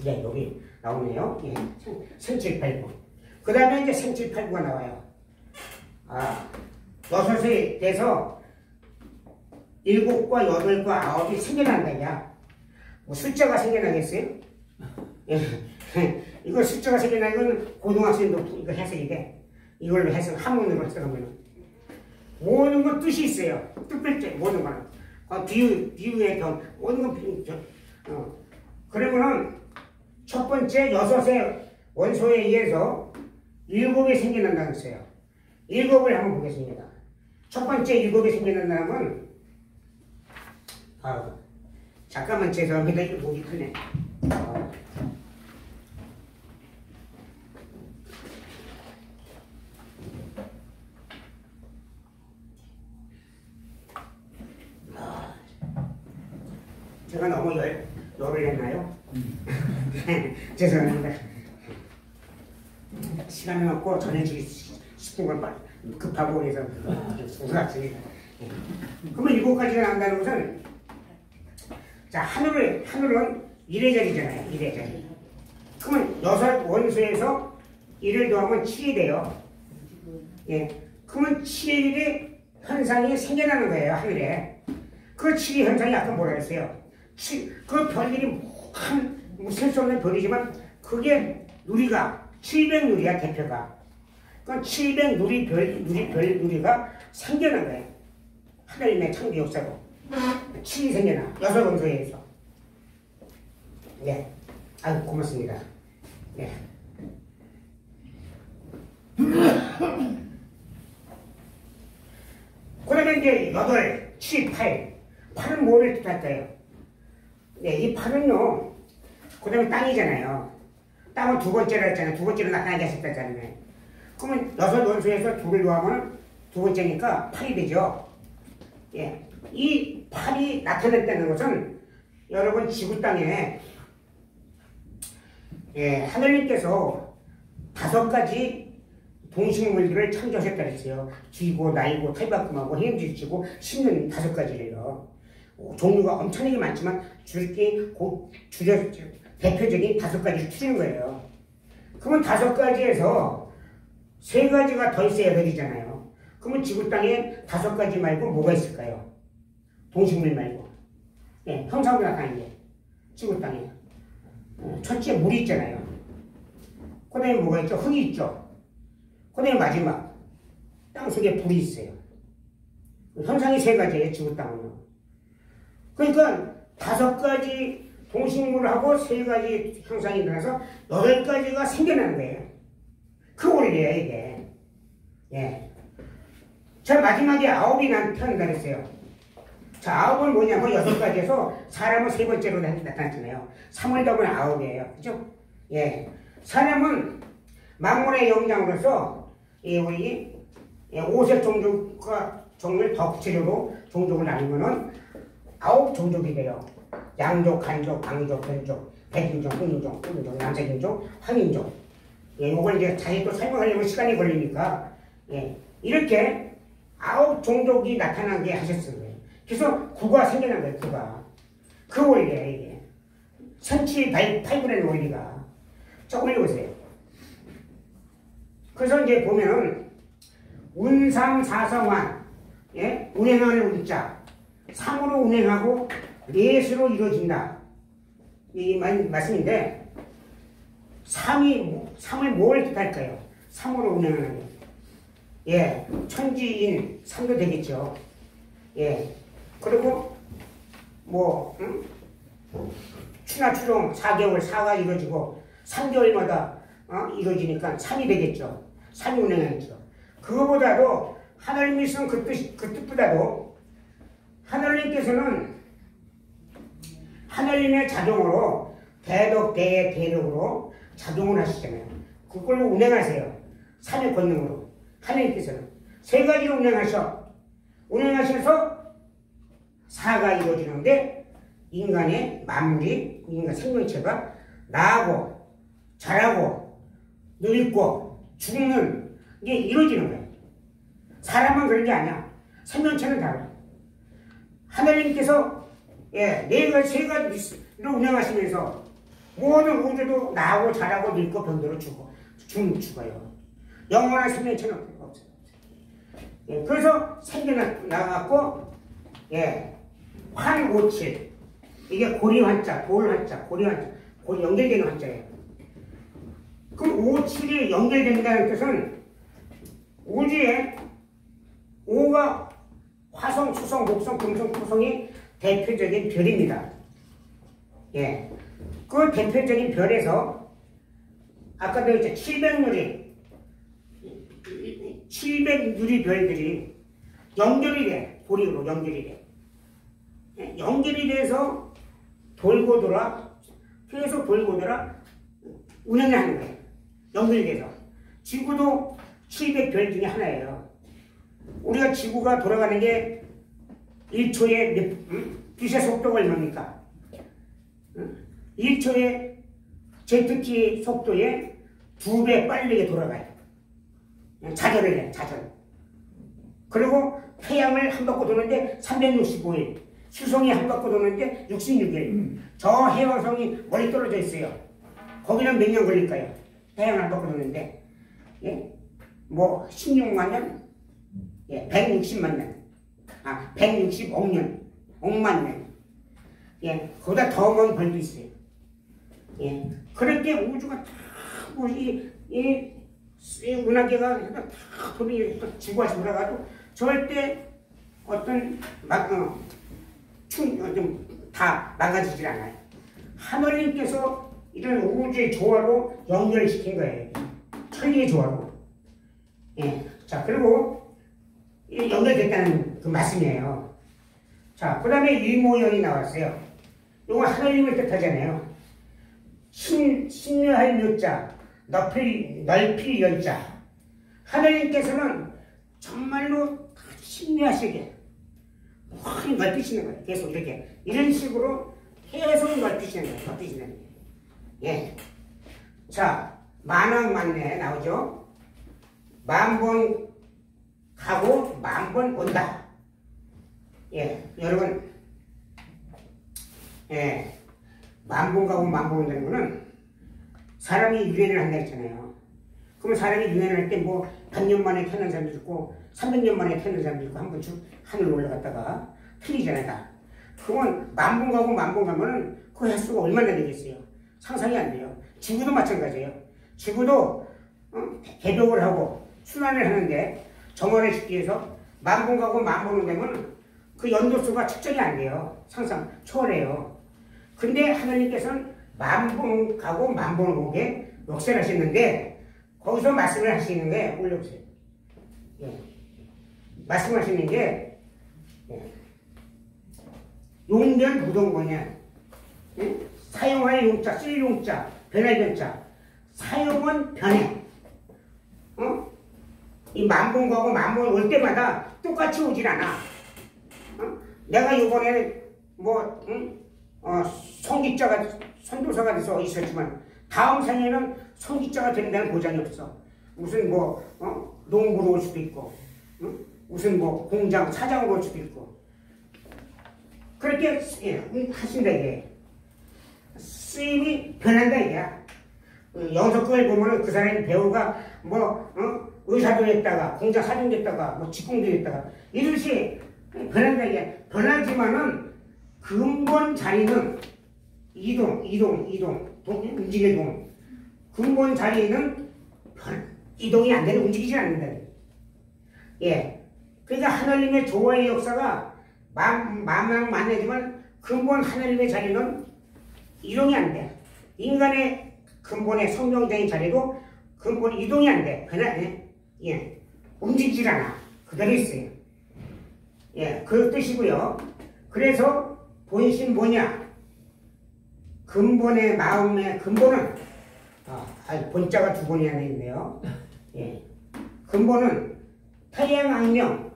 여기 나오네요. 생칠팔구. 그 다음에 이제 생칠팔구가 나와요. 여섯에 대해서 일곱과 여덟과 아홉이 생겨난다. 뭐 숫자가 생겨나겠어요? 이거 숫자가 생겨나, 이건 고등학생도 이거 해석이 돼. 이걸로 해석, 한문으로 해석하면. 모든 건 뜻이 있어요. 뜻별제, 모든 거는. 비유의 경, 모든 건 그러면은 첫 번째 여섯의 원소에 의해서 일곱이 생겨난다고 했어요. 일곱을 한번 보겠습니다. 첫 번째 일곱이 생겨난다면, 잠깐만 죄송합니다. 이거 목이 크네. 제가 너무 열을 했나요? 죄송합니다. 시간이 없고 전해주기 싶은 걸 급하고 그래서 소소하습니다. 그러면 일곱 가지가 나온다는 것은, 자, 하늘은 이래저리잖아요. 이래저리. 그러면 여섯 원소에서 1을 더하면 7이 돼요. 그러면 7의 현상이 생겨나는 거예요. 하늘에. 그 7의 현상이 아까 뭐라 했어요? 그 별들이 셀 수 없는 별이지만 그게 누리가 700누리야 대표가. 그 700누리가 생겨난 거예요. 하나님의 창조 역사로 7이 생겨나. 여섯 원소에 의해서. 아유 고맙습니다. 그러면 이제 8, 7, 8. 8은 뭐를 뜻할까요? 이 8은요, 그 다음에 땅이잖아요. 땅은 두 번째로 했잖아요. 두 번째로 나타나게 하셨다잖아요. 그러면 여섯 원소에서 2를 더하면 두 번째니까 8이 되죠. 이 8이 나타났다는 것은 여러분 지구 땅에 하늘님께서 5가지 동식물들을 창조하셨다 그랬어요. 쥐고, 나이고, 탈바꿈하고, 헤엄질치고, 씹는 5가지래요. 종류가 엄청나게 많지만 줄게 대표적인 5가지를 추리는 거예요. 그러면 5가지에서 3가지가 더 있어야 되잖아요. 그러면 지구 땅에 5가지 말고 뭐가 있을까요? 동식물 말고. 예, 형상으로 나타나는 게 지구 땅에. 첫째 물이 있잖아요. 그 다음에 뭐가 있죠? 흙이 있죠. 그 다음에 마지막 땅 속에 불이 있어요. 현상이 3가지예요. 지구 땅은요. 그러니까 5가지 동식물하고 3가지 형상이 일어나서 8가지가 생겨나는 거예요. 그 원리예요, 이게. 예. 자, 마지막에 9이 태어난다 그랬어요. 자, 9은 뭐냐면 6가지에서 사람은 3번째로 나타났잖아요. 3을 더하면 9이에요. 그죠? 예. 사람은 만물의 영장으로서 우리 5색 종족을 더 구체적으로 종족을 나누면은 9 종족이 돼요. 양족, 간족, 방족, 변족, 백인족, 흑인족, 흑인족, 남색인족, 황인족. 예, 이걸 이제 자세히 또 설명하려면 시간이 걸리니까, 예, 이렇게 9 종족이 나타나게 하셨어요. 그래서 구가 생겨난 거예요, 구가. 그 원리예요, 이게. 선치 8분의 원리가. 자, 올려보세요. 그래서 이제 보면은, 운삼사성환, 예, 운행하는 운자. 3으로 운행하고, 넷으로 이루어진다. 이 말씀인데, 3을 뭘 뜻할까요? 3으로 운행하는 거. 예, 천지인 3도 되겠죠. 예, 그리고 추나 추종 4개월 4가 이루어지고 3개월마다 이루어지니까 3이 되겠죠. 3이 운행하겠죠. 그거보다도 하나님이 쓴 그 뜻보다도 하나님께서는 하나님의 자동으로 대덕대의 대력으로 작용을 하시잖아요. 그걸로 운행하세요. 3의 권능으로. 하나님께서는 3가지로 운행하셔서 4가 이루어지는데 인간의 만물이, 인간 생명체가 나하고 자라고 늙고 죽는 게 이루어지는 거예요. 사람은 그런 게 아니야. 생명체는 달라요. 하나님께서 3가지로 운행하시면서 모든 우주도 나하고 자라고 늙고 병들어 죽어요. 영원한 생명체는 없어요. 예, 그래서 생겨나갖고, 예, 환오칠. 이게 고리환자, 돌환자, 고리환자, 고리 연결되는 환자예요. 그럼 57이 연결된다는 뜻은 우주에 5가 화성, 수성, 목성, 금성, 토성이 대표적인 별입니다. 예. 그 대표적인 별에서 아까도 했죠. 700유리 별들이 연결이 돼. 고리로 연결이 돼. 예? 연결이 돼서 돌고 돌아, 계속 돌고 돌아 운행을 하는 거예요. 연결이 돼서. 지구도 700별 중에 하나예요. 우리가 지구가 돌아가는 게 1초에 빛의 속도가 얼마입니까? 1초에 제트기 속도에 2배 빠르게 돌아가요. 자전을 해요, 자전. 그리고 태양을 한 바퀴 도는데 365일, 수성이 한 바퀴 도는데 66일. 저 해왕성이 멀리 떨어져 있어요. 거기는 몇 년 걸릴까요? 태양을 한 바퀴 도는데, 예? 16만 년? 예, 160만 년. 160억 년, 억만 년. 예, 그보다 더 먼 별도 있어요. 예, 그렇게 우주가 다, 이 은하계가 다 돌이 지구가 돌아가도 절대 다 망가지질 않아요. 하나님께서 이런 우주의 조화로 연결시킨 거예요. 천리의 조화로. 예, 자, 그리고 연결됐다는 그 말씀이에요. 자, 그 다음에 유모연이 나왔어요. 이거 하나님을 뜻하잖아요. 신묘할 묘자, 넓힐 연자. 하나님께서는 정말로 신묘하시게 확 넓히시는 거예요. 계속 이렇게 이런 식으로 계속 넓히시는 거예요. 넓히시는 거예요. 예. 자, 만왕만내 나오죠. 10,000번 가고 10,000번 온다. 예, 여러분, 예, 만봉가고 만봉한다는 거는 사람이 유래를 한다 했잖아요. 그러면 사람이 유래를 할 때 뭐 100년 만에 태어난 사람도 있고 300년 만에 태어난 사람도 있고 한 번 쭉 하늘로 올라갔다가 틀리잖아요. 다. 그러면 만봉가고 만봉가면은 그 횟수가 얼마나 되겠어요? 상상이 안 돼요. 지구도 마찬가지예요. 지구도 개벽을 하고 순환을 하는데 정원을 짓기 위해서 만봉가고 만봉을 되면 그 연도수가 측정이 안 돼요. 상상 초월해요. 근데 하나님께서는 만봉가고 만봉을 보게 역사를 하셨는데 거기서 말씀을 하시는 게 올려보세요. 예. 말씀하시는 게 용변 부동본이야. 예? 사용할 용자, 쓸 용자, 변할 변자. 사용은 변해. 이 만봉가고 만봉을 올 때마다 똑같이 오질 않아. 내가 이번에 성직자가 선도사가 돼서 있었지만 다음 생에는 성직자가 된다는 보장이 없어. 무슨 농부로 올 수도 있고, 무슨 공장 사장으로 올 수도 있고. 그렇게 하신다 이게. 쓰임이 변한다 이게야. 영석을 보면은 그 사람이 배우가 의사도 했다가 공장 사장 됐다가 직공도 했다가 이것이 변한다 이게. 변하지만은 근본 자리는 이동, 움직의 동. 근본 자리는 이동이 안 되는, 움직이지 않는다. 예. 그러니까 하나님의 조화의 역사가 만하지만 근본 하나님의 자리는 이동이 안 돼. 인간의 근본의 성령적인 자리도 근본 이동이 안 돼. 예. 움직이질 않아. 그대로 있어요. 예. 그 뜻이고요. 그래서 본심 뭐냐? 근본의 마음의 근본은 본자가 두 번이 하나 있네요. 예. 근본은 태양 악명,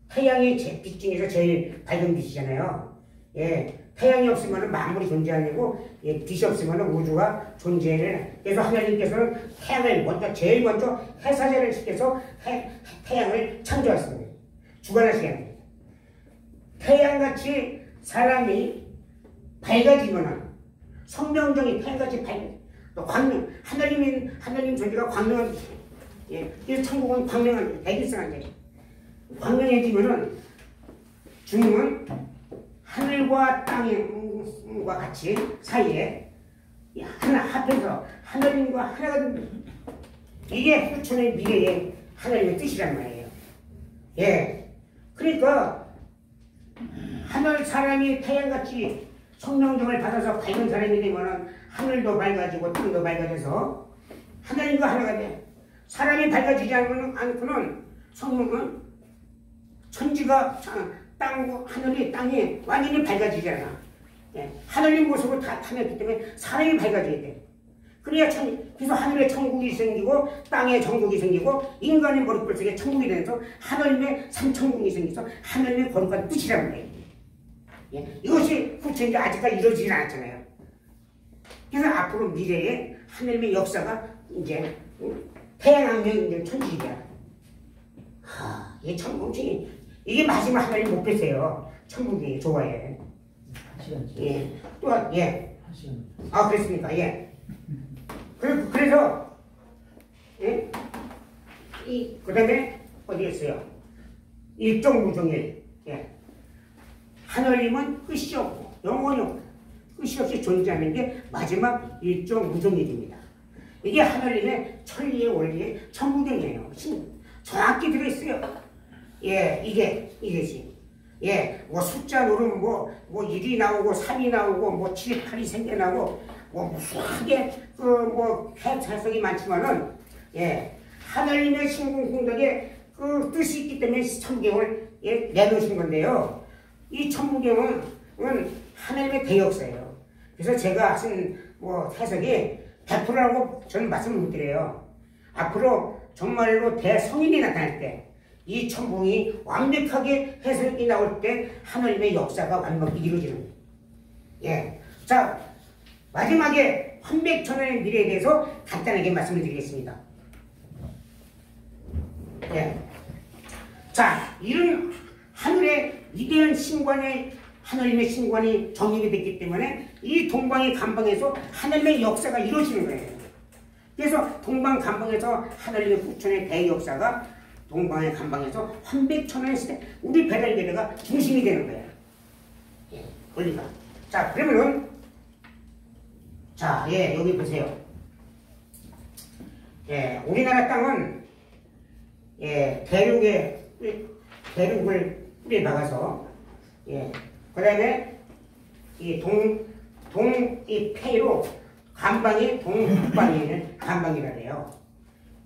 태양의 빛 중에서 제일 밝은 빛이잖아요. 예. 태양이 없으면 만물이 존재 아니고 빛이 없으면 우주가 존재를. 그래서 하나님께서는 태양을 제일 먼저 해사제를 시켜서 태양을 창조하셨습니다. 주관하시게 합니다. 태양같이 사람이 밝아지면은 성명정이 태양같이 또 광명, 하나님 존재가 광명한, 그래서 천국은 광명한, 대길성한 자리. 광명해지면은 주님은 하늘과 땅과 같이 사이에 하나 합해서 하나님과 하나가 됩니다. 이게 후천의 미래의 하나님의 뜻이란 말이에요. 예. 그러니까 하늘 사람이 태양같이 성령정을 받아서 밝은 사람이 되면은 하늘도 밝아지고 땅도 밝아져서 하나님과 하나가 돼. 사람이 밝아지지 않고는 성령은 천지가 하늘이 땅이 완전히 밝아지지 않아. 예. 하늘의 모습을 다 타냈기 때문에 사람이 밝아져야 돼. 그래야 그래서 하늘에 천국이 생기고 땅에 정국이 생기고 인간의 머릿결 속에 천국이 되면서 하늘의 삼천국이 생겨서 하늘의 거룩한 뜻이란 말이에요. 예. 이것이 후천이 아직까지 이루어지지 않았잖아요. 그래서 앞으로 미래에 하나님의 역사가 이제 태양왕명 천지이야. 이 천국이 이게 마지막 하나님 목표세요. 천국이 좋아해. 예. 또한 예. 그렇습니까? 예. 그래서 예? 그다음에 어디 있어요? 일정무정일. 예. 하나님은 끝이 없고 영원히 없고 끝이 없이 존재하는 게 마지막 일정무정일입니다. 이게 하나님의 천리의 원리의 천부경이에요. 정확히 들어있어요. 예, 이것이. 예, 숫자 누르면 1이 나오고 3이 나오고 7, 8이 생겨나고 무수하게 해석이 많지만은 예, 하나님의 신공공덕에 그 뜻이 있기 때문에 천경을 내놓으신 건데요. 이 천부경은 하나님의 대역사예요. 그래서 제가 쓴 해석이 100%라고 저는 말씀을 못 드려요. 앞으로 정말로 대성인이 나타날 때 이 천궁이 완벽하게 해석이 나올 때 하나님의 역사가 완벽히 이루어지는 거예요. 예. 자, 마지막에 환백천년의 미래에 대해서 간단하게 말씀을 드리겠습니다. 예. 자, 이런 하늘의 위대한 신관의 하나님의 신관이 정립이 됐기 때문에 이 동방의 감방에서 하나님의 역사가 이루어지는 거예요. 그래서 동방 감방에서 하나님의 후천의 대역사가 동방의 감방에서 환백천의 시대 우리 배달계례가 중심이 되는 거예요. 예, 원리가. 자, 그러면은 자, 예, 여기 보세요. 예, 우리나라 땅은 예, 대륙을 뿌리 박아서 예, 그 다음에 이 이 폐로 감방이 동북방에는 감방이라 해요.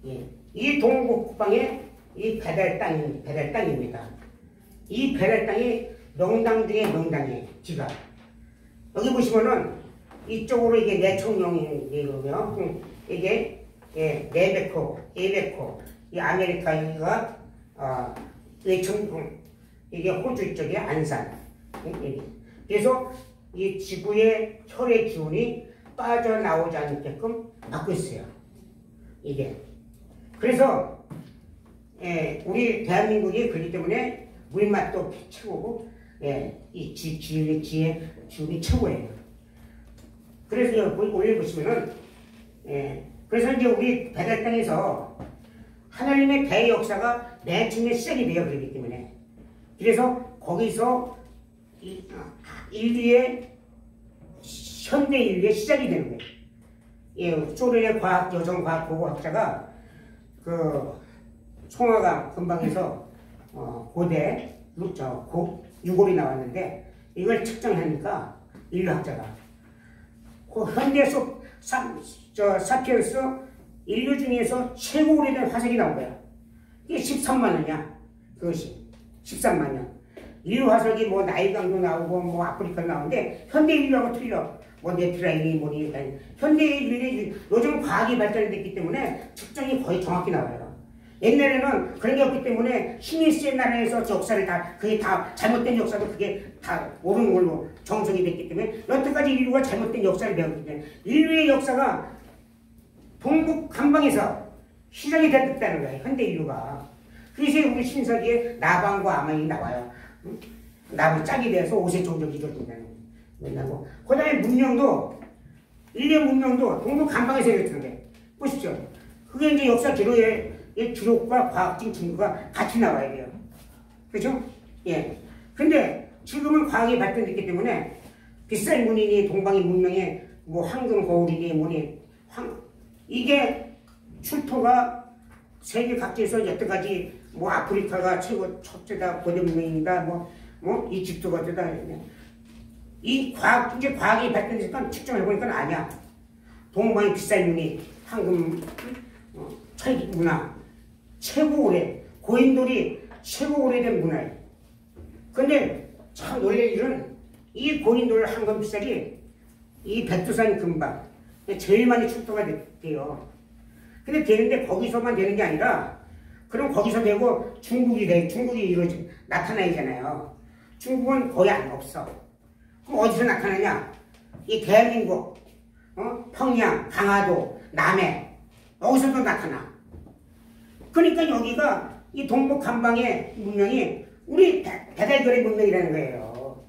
예, 이 동북방에 이 배달 땅입니다. 이 배달 땅이 명당 중에 명당이에요. 지가 여기 보시면은 이쪽으로 이게 내청령이고요. 이게 예, 네베코, 에베코, 이 아메리카가 내청 이게 호주 쪽에 안산. 그래서 이 지구의 혈의 기운이 빠져나오지 않게끔 막고 있어요. 이게. 그래서 예, 우리 대한민국이 그렇기 때문에 물맛도 최고고 예, 이 기운이 최고예요. 그래서 여기 올려보시면은 예, 그래서 이제 우리 배달 땅에서 하나님의 대역사가 맨 처음에 시작이 돼요. 그렇기 때문에 그래서 거기서 현대 인류의 시작이 되는 거예요. 예, 소련의 여성과학 고고학자가 그 송화강 근방에서 고대 유골이 나왔는데 이걸 측정하니까 인류학자가 그 현대 사피엔스 인류 중에서 최고 오래된 화석이 나온 거야. 이게 13만 년이야. 그것이 13만 년. 인류 화석이 뭐 나일강도 나오고 뭐 아프리카 나오는데 현대 인류하고 틀려. 뭐 네트라인이 뭐니 현대 인류는 요즘 과학이 발전됐기 때문에 측정이 거의 정확히 나와요. 옛날에는 그런 게 없기 때문에 히니스 나라에서 역사를 그게 다 잘못된 역사도 그게 다 옳은 걸로 정석이 됐기 때문에 여태까지 인류가 잘못된 역사를 배웠기 때문에 인류의 역사가 동북 감방에서 시작이 됐다는 거예요. 현대 인류가. 그래서 우리 신석기에 나방과 아만이 나와요. 나무 짝이 돼서 5세 종족이 이루어진다는 거예요. 그 다음에 문명도 인류 문명도 동북 감방에서 이루어지는데 보십시오. 그게 이제 역사 기록의 기록과 과학적 증거가 같이 나와야 돼요. 그렇죠? 예. 근데 지금은 과학이 발전됐기 때문에 비싼 문이니 동방의 문명의 뭐 황금 거울이니 뭐니 이게 출토가 세계 각지에서 여태까지 뭐 아프리카가 첫째다 고대 문명이다 뭐 이집트가 어쩌다 이 과학 이제 과학이 발전되니까 측정해 보니까 아니야. 동방의 비싼 문이 황금 철기 문화 최고 오래 고인돌이 최고 오래된 문화예요. 근데 참 놀랄 일은 이 고인돌 황금 비쌀이 이 백두산 금방 제일 많이 출토가 돼요. 근데 되는데 거기서만 되는 게 아니라 그럼 거기서 되고 중국이 나타나잖아요. 중국은 거의 없어. 그럼 어디서 나타나냐? 이 대한민국, 평양, 강화도, 남해 여기서도 나타나. 그러니까 여기가 이 동북 감방의 문명이 우리 배달결의 문명이라는 거예요.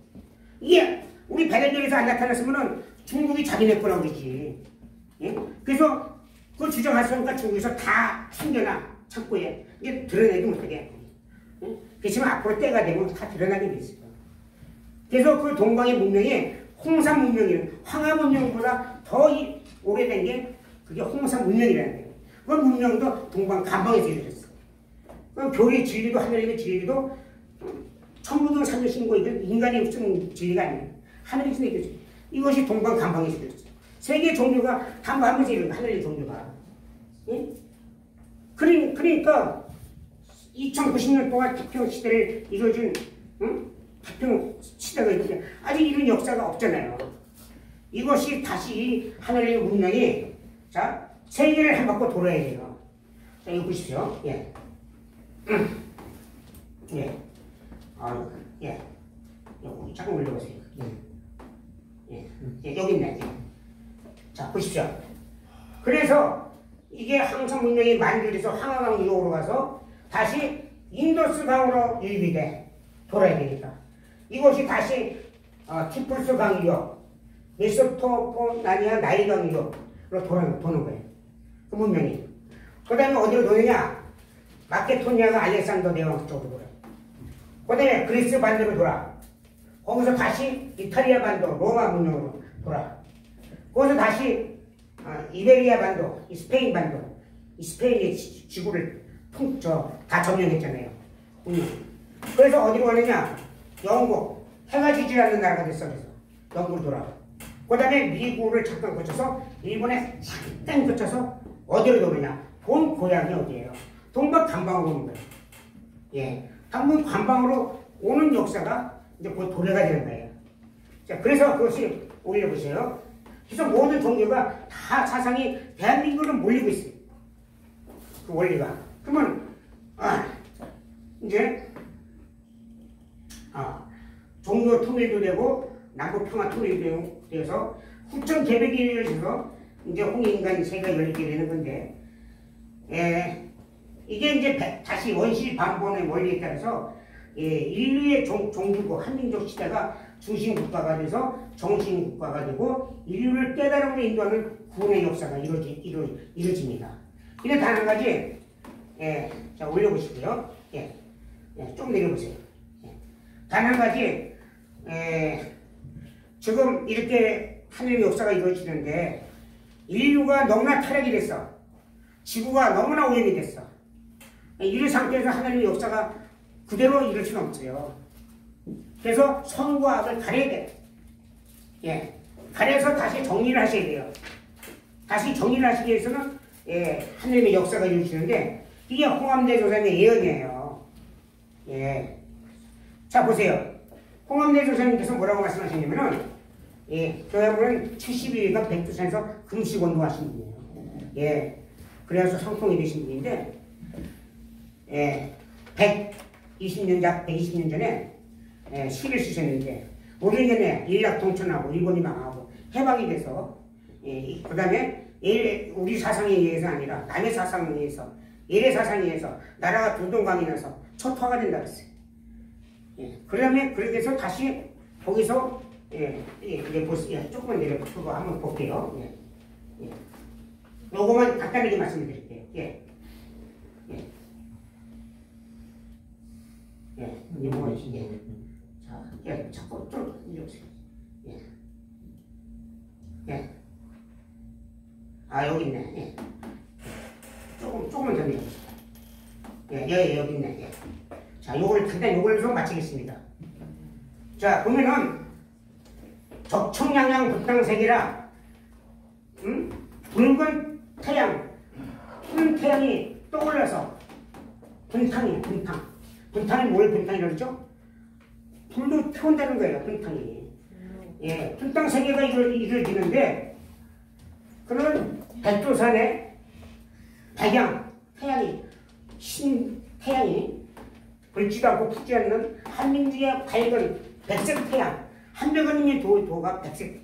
이게 우리 배달결에서 안 나타났으면은 중국이 자기네 거라고 그러지. 예? 그래서 그걸 주장하시니까 중국에서 다 숨겨놔. 창고에. 이게 드러내지 못하게. 예? 그렇지만 앞으로 때가 되면 다 드러나게 돼 있어요. 그래서 그 동방의 문명이 홍산 문명이에요. 황하 문명보다 더 오래된 게 그게 홍산 문명이라는 거예요. 그 문명도 동방 감방에서 이루어졌어요. 그 교리의 진리도 하늘의 진리도 천부경 삼일신고 이건 인간이 쓴 진리가 아니에요. 하늘이 쓴 얘기죠. 이것이 동방 감방에서 이루어졌어요. 세계 종교가 감방에서 이루어졌어요. 하늘의 종교가. 예? 그러니까 2090년 동안 태평 시대를 이루어준 태평 시대가 있는데 아직 이런 역사가 없잖아요. 이것이 다시 하늘의 문명이 자 세계를 한 바퀴 돌아야 돼요. 자 이거 보십시오. 예. 예. 예. 여기 잠깐 올려보세요. 예. 예. 여기 있네. 예. 자 보십시오. 그래서 이게 항상 문명이 만들어서 황하강 유역으로 가서 다시 인더스 강으로 유입이 돼. 돌아야 되니까. 이것이 다시 티푸스 강유역, 메소포타미아 나일 강유역으로 도는 거예요. 그 문명이. 그 다음에 어디로 도느냐? 마케도니아가 알렉산더 대왕 쪽으로 돌아요. 그 다음에 그리스 반도로 돌아. 거기서 다시 이탈리아 반도, 로마 문명으로 돌아. 거기서 다시 이베리아 반도, 스페인 반도, 스페인의 지구를 다 점령했잖아요. 그래서 어디로 가느냐? 영국, 해가 지지 않는 나라가 됐어. 그래서 영국으로 돌아. 그 다음에 미국을 잠깐 거쳐서 일본에 잠깐 거쳐서 어디로 도느냐? 본 고향이 어디예요? 동북 간방으로 오는 거예요. 예, 한번 관방으로 오는 역사가 이제 곧 도래가 되는 거예요. 자, 그래서 그것이 올려보세요. 그래서 모든 종교가 다 사상이 대한민국으로 몰리고 있어요. 그 원리가. 그러면 이제 종교 통일도 되고 남북 평화 통일도 되어서 후천 계획에 의해서 이제 홍익인간 세가 열리게 되는 건데, 이게 이제 다시 원시 반본의 원리에 따라서 인류의 종주국 한민족 시대가 중심 국가가 돼서 정신 국가가 되고 인류를 깨달음으로 인도하는 구원의 역사가 이루어집니다. 근데 단 한 가지, 자 올려보시고요. 좀 내려보세요. 단 한 가지, 지금 이렇게 하늘의 역사가 이루어지는데 인류가 너무나 타락이 됐어. 지구가 너무나 오염이 됐어. 이런 상태에서 하나님의 역사가 그대로 이룰 수는 없어요. 그래서 선과 악을 가려야 돼. 가려서 다시 정리를 하셔야 돼요. 다시 정리를 하시기 위해서는 하나님의 역사가 이루어지는데 이게 홍암대 조사님의 예언이에요. 자 보세요. 홍암대 조사님께서 뭐라고 말씀하셨냐면은 교회분은 70일간 백두산에서 금식 운동하신 분이에요. 그래서 성통이 되신 분인데 120년 전에 시를 쓰셨는데 5년 전에 일락 동천하고 일본이 망하고 해방이 돼서 그 다음에 우리 사상에 의해서 아니라 남의 사상에 의해서 일의 사상에 의해서 나라가 두동강이 나서 초토화가 된다 그랬어요. 그다음에 그렇게 해서 다시 거기서 조금만 내려보고 한번 볼게요. 요거만 간단하게 말씀드릴게요. 이게 뭐가 있지? 자, 자꾸 좀 이러세요. 여기 있네. 조금만 더 내려보세요. 여기 있네. 자, 요걸 간단히 요걸 좀 마치겠습니다. 자, 보면은 적청양양 북당색이라 붉은 태양, 푸른 태양이 떠올라서 분탕이에요. 분탕이 뭘 분탕이라고 그러죠? 불도 태운다는 거예요. 분탕이. 분탕 세계가 이루어지는데 그런 백두산의 백양, 태양이 태양이 붉지도 않고 푸지 않는 한민족의 밝은 백색 태양, 한백원님의 도가 백색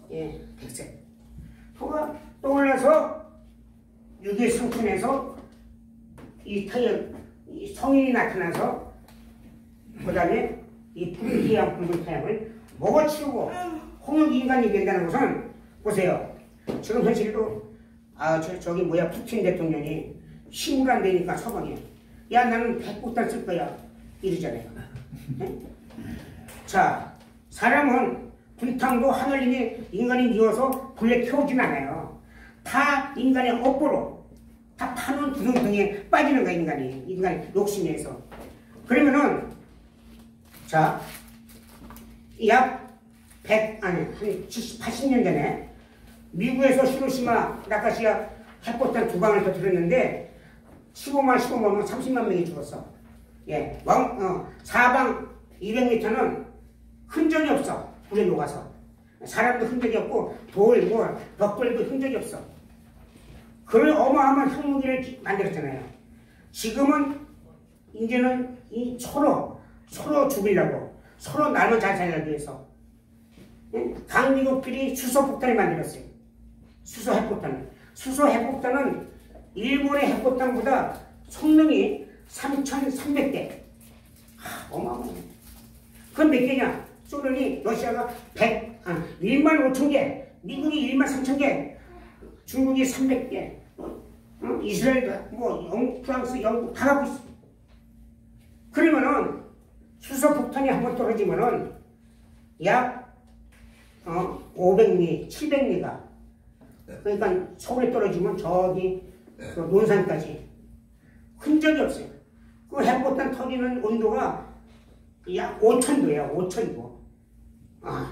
태양. 백색 도가 떠올라서 육의 성춘에서 이 태양, 이 성인이 나타나서 그 다음에 이 붉은 태양, 붉은 태양을 먹어치우고 홍역인간이 된다는 것은 보세요. 지금 현실도 저기 뭐야 푸틴 대통령이 힘을 안 되니까 서방에 야 나는 백국단 쓸 거야 이러잖아요. 자, 사람은 분탕도 하늘님이 인간이 미워서 불에 태우진 않아요. 다 인간의 업보로 다 파는 구덩텅이에 빠지는 거야. 인간의 욕심에서. 그러면은 자, 약 80년 전에 미국에서 히로시마, 나카시마 핵폭탄 2방을 터뜨렸는데 15만 30만 명이 죽었어. 사방 200m는 흔적이 없어. 불에 녹아서. 사람도 흔적이 없고 돌, 벽돌도 흔적이 없어. 그런 어마어마한 핵무기를 만들었잖아요. 지금은 이제는 이 서로 죽이려고 서로 나눠 잘 살기 위해서 강미국들이 수소폭탄을 만들었어요. 수소 핵폭탄은 일본의 핵폭탄보다 성능이 3,300대. 어마어마해. 그건 몇 개냐? 소련이 러시아가 1만 5천 개, 미국이 1만 3천 개, 중국이 300개, 이스라엘도 뭐 프랑스, 영국 다 갖고 있어. 그러면은 수소폭탄이 한번 떨어지면은 약 500리, 700리가 그러니까 서울에 떨어지면 저기 논산까지 흔적이 없어요. 그 핵폭탄 터지는 온도가 약 5,000도예요. 5,000도.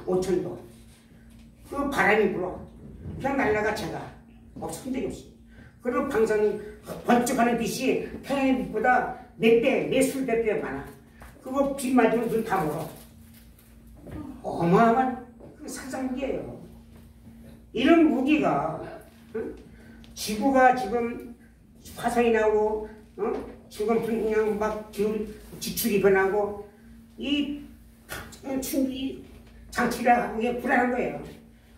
5,000도. 그 바람이 불어. 그냥 날라가 제가 흔적이 없어요. 그리고 방사능 번쩍하는 빛이 태양의 빛보다 몇 배, 몇 수백 배 많아. 그거 빛 맞으면 눈 다 멀어. 어마어마한 그 살상무기예요. 이런 무기가 지구가 지금 화성이 나오고 지금 그냥 막 지출이 변하고 이 장치가 하고 이게 불안한 거예요.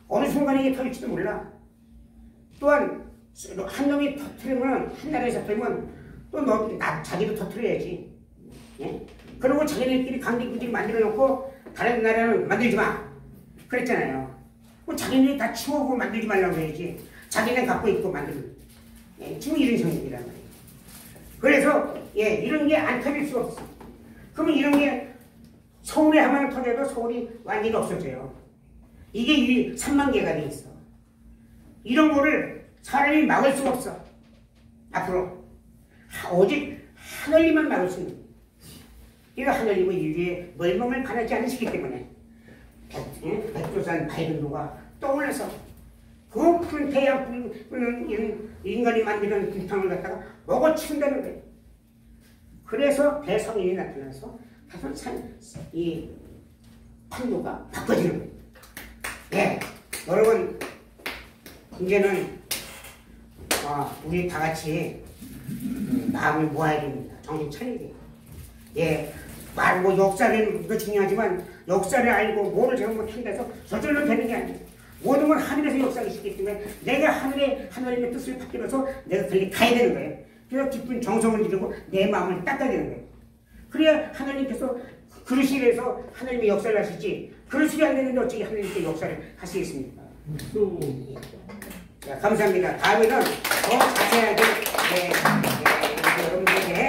어느 순간에 이게 터질지도 몰라. 또한 한 놈이 터뜨리면 한 나라에서 터뜨리면 또 자기도 터뜨려야지. 예? 그리고 자기네끼리 강대국들이 만들어 놓고 다른 나라는 만들지 마. 그랬잖아요. 뭐 자기네들이 다 치우고 만들지 말라고 해야지. 자기네 갖고 있고 만들면. 예, 지금 이런 상황이란 말이에요. 그래서 이런 게 안 터질 수 없어. 그러면 이런 게 서울에 하면 터져도 서울이 완전히 없어져요. 이게 3만 개가 돼 있어. 이런 거를 사람이 막을 수가 없어. 앞으로 오직 하늘님만 막을 수 있는 거예요. 이거 하늘님은 인류의 멸망을 바라지 않으시기 때문에 백두산 밝은 노가 떠올라서 그 푸른 태양 푸른 인간이 만드는 불탕을 갖다가 먹어친다는 거예요. 그래서 대성인이 나타나서 이 판도가 바꿔지는 거예요. 네, 여러분 이제는 우리 다 같이 마음을 모아야 됩니다. 정신 차려야 돼요. 예, 뭐 역사는 중요하지만 역사를 알고 뭐를 잘못한다 해서 저절로 되는 게 아니에요. 모든 건 하늘에서 역사가 있기 때문에 내가 하늘의 뜻을 받들어서 내가 거기 가야 되는 거예요. 그래서 깊은 정성을 들이고 내 마음을 닦아야 되는 거예요. 그래야 하나님께서 그릇이 해서 하나님의 역사를 하시지 그릇이 안 되는데 어떻게 하나님께 역사를 하시겠습니까? 자, 감사합니다. 다음에는 더 자세하게 여러분들에게